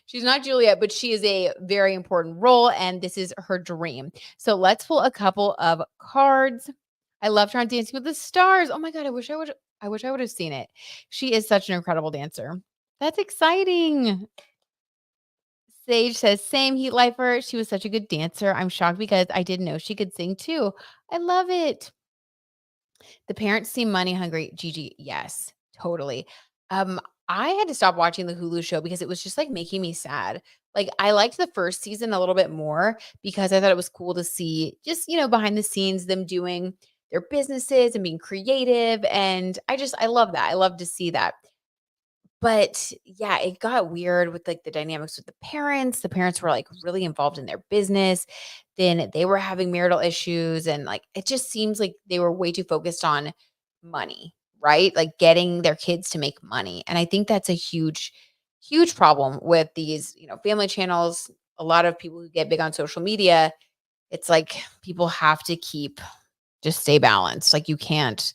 She's not Juliet, but she is a very important role, and this is her dream. So let's pull a couple of cards. I loved her on Dancing with the Stars. Oh my God, I wish I would have seen it. She is such an incredible dancer. That's exciting. Sage says, same heat lifer. She was such a good dancer. I'm shocked because I didn't know she could sing too. I love it. The parents seem money hungry. Gigi, yes, totally. Um, I had to stop watching the Hulu show because it was just like making me sad. Like I liked the first season a little bit more because I thought it was cool to see just, behind the scenes them doing their businesses and being creative. And I love that. I love to see that. But yeah, it got weird with like the dynamics with the parents. The parents were like really involved in their business. Then they were having marital issues. And like it just seems like they were way too focused on money, right? Like getting their kids to make money. And I think that's a huge, huge problem with these, family channels. A lot of people who get big on social media, it's like people have to just stay balanced. Like you can't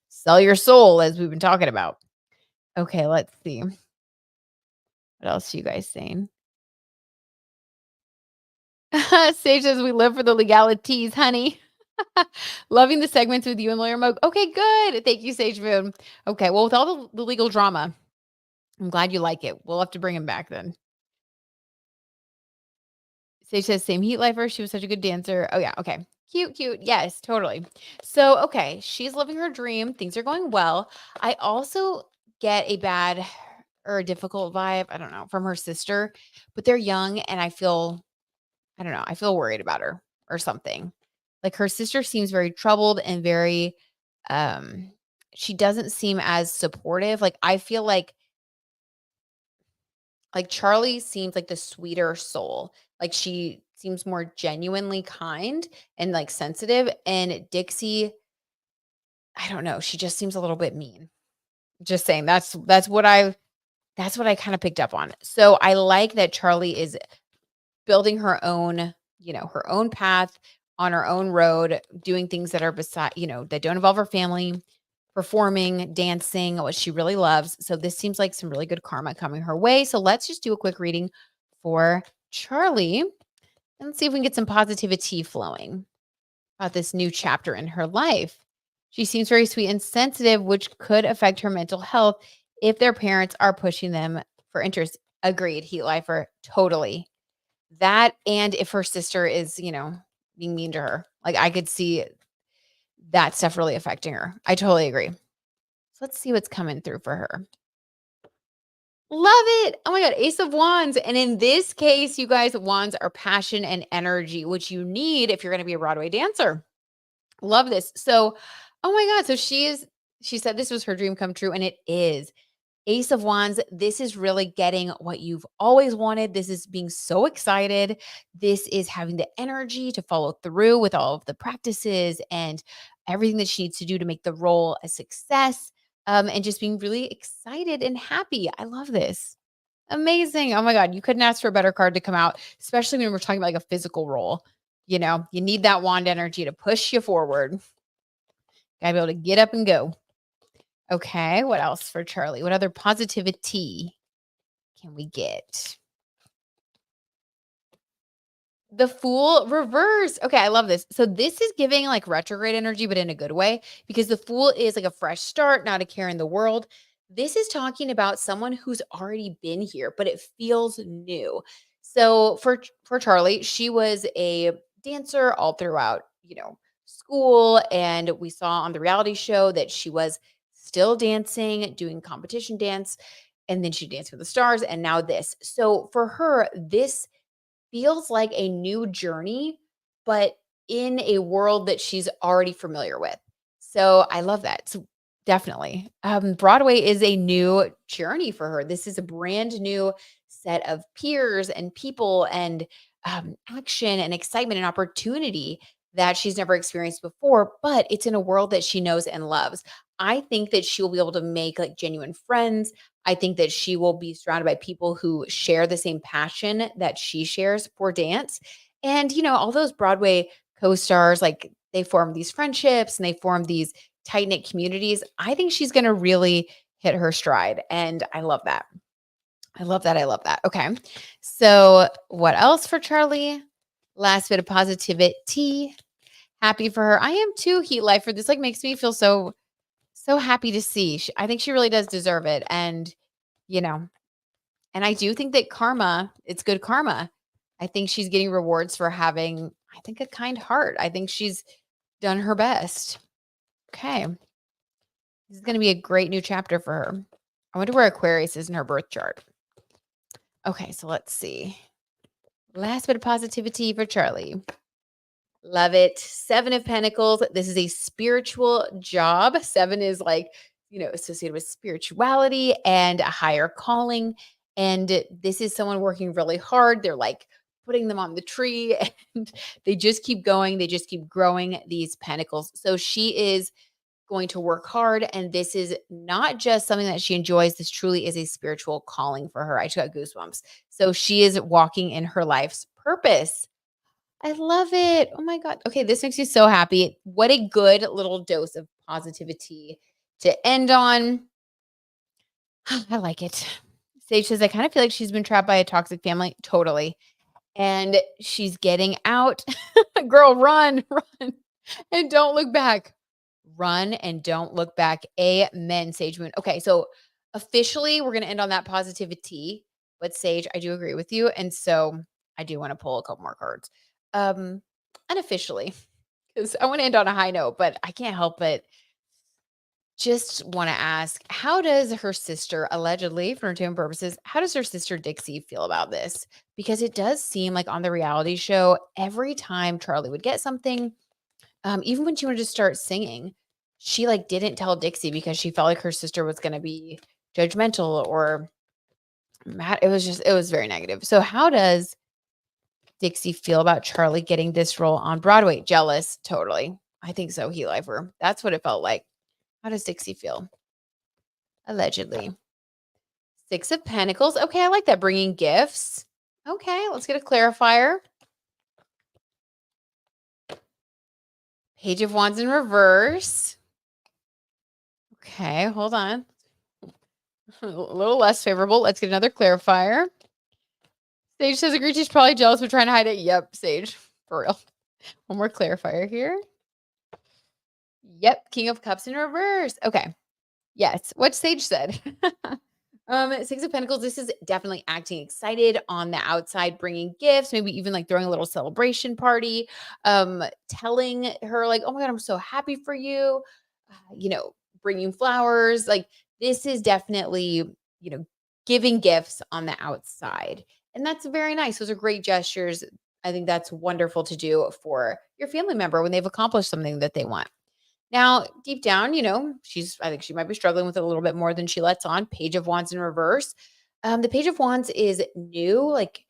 sell your soul, as we've been talking about. Okay, let's see. What else are you guys saying? Sage says, we live for the legalities, honey. Loving the segments with you and Lawyer Moog. Okay, good. Thank you, Sage Moon. Okay, well, with all the legal drama, I'm glad you like it. We'll have to bring him back then. Sage says, same heat lifer. She was such a good dancer. Oh, yeah. Okay. Cute, cute. Yes, totally. So, okay, she's living her dream. Things are going well. I also get a bad or a difficult vibe, I don't know, from her sister, but they're young and I don't know, I feel worried about her or something. Like her sister seems very troubled and very um she doesn't seem as supportive. Like I feel like Charlie seems like the sweeter soul. Like she seems more genuinely kind and like sensitive, and Dixie, I don't know, she just seems a little bit mean. Just saying that's what I kind of picked up on. So I like that Charlie is building her own, her own path on her own road, doing things that are beside, that don't involve her family, performing, dancing, what she really loves. So this seems like some really good karma coming her way. So let's just do a quick reading for Charlie and see if we can get some positivity flowing about this new chapter in her life. She seems very sweet and sensitive, which could affect her mental health if their parents are pushing them for interest. Agreed, heat lifer, totally. That and if her sister is, being mean to her. Like, I could see that stuff really affecting her. I totally agree. So let's see what's coming through for her. Love it. Oh my God. Ace of Wands. And in this case, you guys, wands are passion and energy, which you need if you're going to be a Broadway dancer. Love this. So, oh my God. So she said this was her dream come true, and it is. Ace of Wands, this is really getting what you've always wanted. This is being so excited. This is having the energy to follow through with all of the practices and everything that she needs to do to make the role a success. And just being really excited and happy. I love this. Amazing. Oh my God. You couldn't ask for a better card to come out, especially when we're talking about like a physical role. You need that wand energy to push you forward. Gotta be able to get up and go. Okay, what else for Charlie? What other positivity can we get? The Fool reverse. Okay, I love this. So this is giving like retrograde energy, but in a good way, because the Fool is like a fresh start, not a care in the world. This is talking about someone who's already been here, but it feels new. So for Charlie, she was a dancer all throughout, school, and we saw on the reality show that she was still dancing, doing competition dance, and then she danced with the stars, and now this. So for her, this feels like a new journey, but in a world that she's already familiar with. So I love that. So definitely. Broadway is a new journey for her. This is a brand new set of peers and people and action and excitement and opportunity that she's never experienced before, but it's in a world that she knows and loves. I think that she will be able to make like genuine friends. I think that she will be surrounded by people who share the same passion that she shares for dance. And, all those Broadway co stars, like they form these friendships and they form these tight knit communities. I think she's going to really hit her stride. And I love that. I love that. I love that. Okay. So, what else for Charlie? Last bit of positivity. Happy for her. I am too, heat lifer. This like makes me feel so happy to see. I think she really does deserve it. And, you know, And I do think that karma, it's good karma. I think she's getting rewards for having, I think, a kind heart. I think she's done her best. Okay. This is going to be a great new chapter for her. I wonder where Aquarius is in her birth chart. Okay, so let's see. Last bit of positivity for Charli. Love it. 7 of Pentacles. This is a spiritual job. 7 is like, associated with spirituality and a higher calling. And this is someone working really hard. They're like putting them on the tree and they just keep going. They just keep growing these pentacles. So she is going to work hard. And this is not just something that she enjoys. This truly is a spiritual calling for her. I just got goosebumps. So she is walking in her life's purpose. I love it. Oh my God. Okay, this makes me so happy. What a good little dose of positivity to end on. I like it. Sage says, I kind of feel like she's been trapped by a toxic family. Totally. And she's getting out. Girl, run, run, and don't look back. Run and don't look back. Amen, Sage Moon. Okay, so officially, we're going to end on that positivity. But Sage, I do agree with you. And so I do want to pull a couple more cards. Unofficially, because I want to end on a high note, but I can't help but just want to ask, how does her sister, allegedly for entertainment purposes, how does her sister Dixie feel about this? Because it does seem like on the reality show, every time Charli would get something, even when she wanted to start singing, she like didn't tell Dixie because she felt like her sister was going to be judgmental or mad. It was very negative. So how does Dixie feel about Charli getting this role on Broadway? Jealous, totally. I think so, He Lifer. That's what it felt like. How does Dixie feel? Allegedly. 6 of Pentacles. Okay, I like that. Bringing gifts. Okay, let's get a clarifier. Page of Wands in reverse. Okay, hold on. A little less favorable. Let's get another clarifier. Sage says, agree, she's probably jealous but trying to hide it. Yep, Sage. For real. One more clarifier here. Yep, King of Cups in reverse. Okay. Yes, what Sage said. 6 of Pentacles, this is definitely acting excited on the outside, bringing gifts, maybe even like throwing a little celebration party, telling her like, oh my God, I'm so happy for you, bringing flowers. Like this is definitely, giving gifts on the outside. And that's very nice. Those are great gestures. I think that's wonderful to do for your family member when they've accomplished something that they want. Now, deep down, I think she might be struggling with it a little bit more than she lets on. Page of Wands in reverse. The Page of Wands is new. Like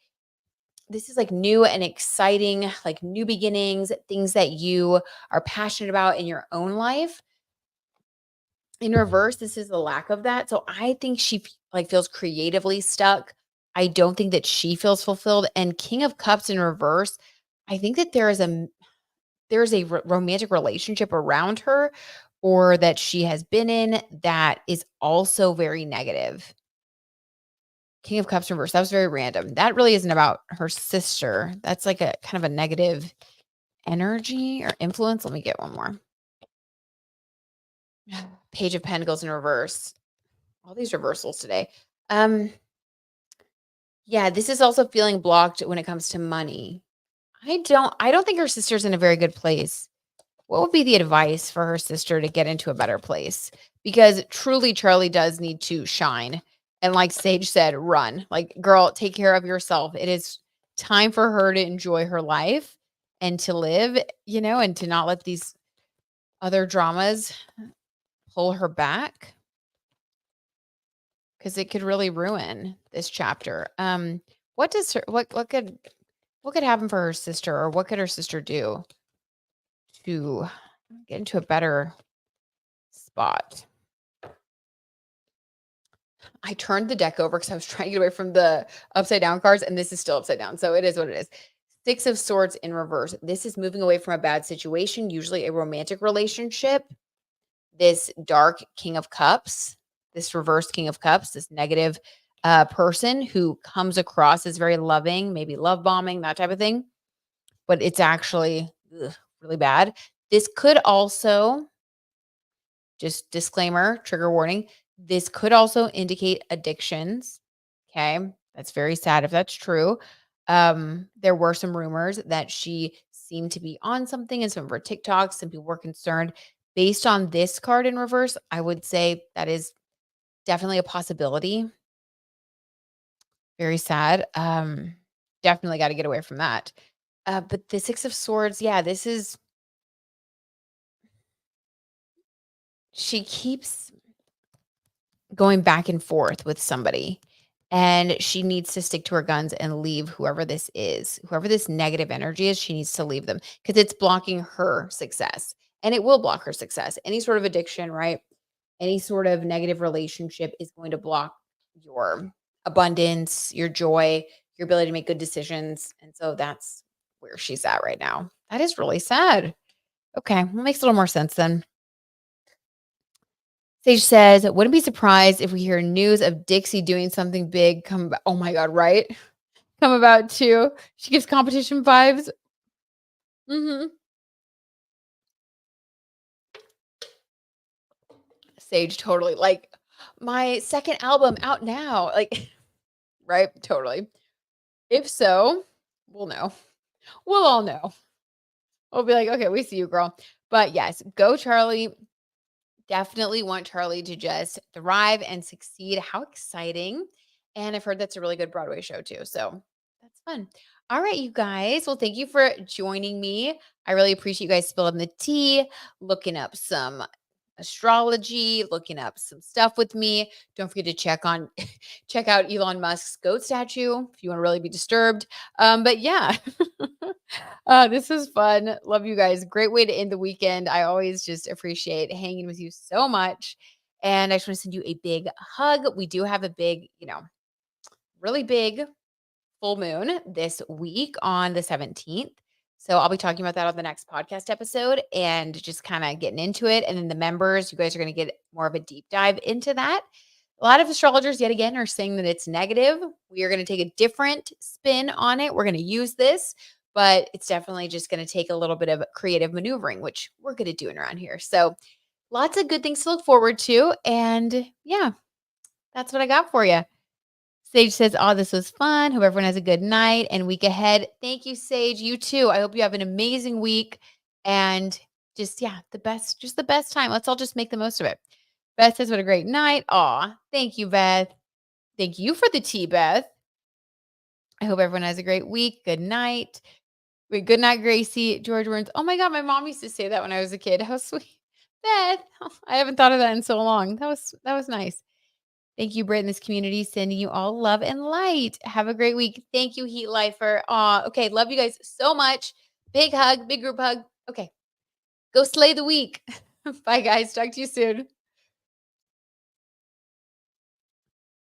this is like new and exciting, like new beginnings, things that you are passionate about in your own life. In reverse, this is the lack of that. So I think she like feels creatively stuck. I don't think that she feels fulfilled. And King of Cups in reverse, I think that there's a romantic relationship around her or that she has been in that is also very negative. King of Cups reverse. That was very random. That really isn't about her sister. That's like a kind of a negative energy or influence. Let me get one more. Page of Pentacles in reverse. All these reversals today. Yeah, this is also feeling blocked when it comes to money. I don't think her sister's in a very good place. What would be the advice for her sister to get into a better place? Because truly, Charli does need to shine. And like Sage said, run. Like, girl, take care of yourself. It is time for her to enjoy her life and to live, and to not let these other dramas pull her back. Because it could really ruin this chapter. What could happen for her sister, or what could her sister do to get into a better spot? I turned the deck over because I was trying to get away from the upside down cards, and this is still upside down. So it is what it is. 6 of Swords in reverse. This is moving away from a bad situation, usually a romantic relationship. This dark King of Cups, this reverse King of Cups, this negative person who comes across as very loving, maybe love bombing, that type of thing. But it's actually really bad. This could also, just disclaimer, trigger warning, this could also indicate addictions. Okay. That's very sad if that's true. There were some rumors that she seemed to be on something in some of her TikToks. Some people were concerned. Based on this card in reverse, I would say that is definitely a possibility. Very sad. Definitely got to get away from that. But the 6 of Swords, yeah, this is she keeps going back and forth with somebody, and she needs to stick to her guns and leave whoever this is. Whoever this negative energy is, she needs to leave them because it's blocking her success, and it will block her success. Any sort of addiction, right? Any sort of negative relationship is going to block your abundance, your joy, your ability to make good decisions, and so that's where she's at right now. That is really sad. Okay, well, makes a little more sense then. Sage says, "Wouldn't be surprised if we hear news of Dixie doing something big come about." Oh my god, right? Come about too. She gives competition vibes. Mhm. Sage totally like my second album out now. Like, right? Totally. If so, we'll know. We'll all know. We'll be like, "Okay, we see you, girl." But yes, go Charlie. Definitely want Charlie to just thrive and succeed. How exciting. And I've heard that's a really good Broadway show too. So that's fun. All right, you guys. Well, thank you for joining me. I really appreciate you guys spilling the tea, looking up some astrology, looking up some stuff with me. Don't forget to check out Elon Musk's goat statue if you want to really be disturbed. But yeah, this is fun. Love you guys. Great way to end the weekend. I always just appreciate hanging with you so much. And I just want to send you a big hug. We do have a big, really big full moon this week on the 17th. So I'll be talking about that on the next podcast episode and just kind of getting into it. And then the members, you guys are going to get more of a deep dive into that. A lot of astrologers, yet again, are saying that it's negative. We are going to take a different spin on it. We're going to use this, but it's definitely just going to take a little bit of creative maneuvering, which we're good at doing around here. So lots of good things to look forward to. And yeah, that's what I got for you. Sage says, "Oh, this was fun. Hope everyone has a good night and week ahead." Thank you, Sage. You too. I hope you have an amazing week and just, yeah, the best time. Let's all just make the most of it. Beth says, "What a great night." Aw, thank you, Beth. Thank you for the tea, Beth. I hope everyone has a great week. Good night. Wait, good night, Gracie. George Burns. Oh my God, my mom used to say that when I was a kid. How sweet. Beth. I haven't thought of that in so long. That was nice. Thank you, Britt, in this community. Sending you all love and light. Have a great week. Thank you, Heat Lifer. Aw, okay. Love you guys so much. Big hug, big group hug. Okay. Go slay the week. Bye, guys. Talk to you soon.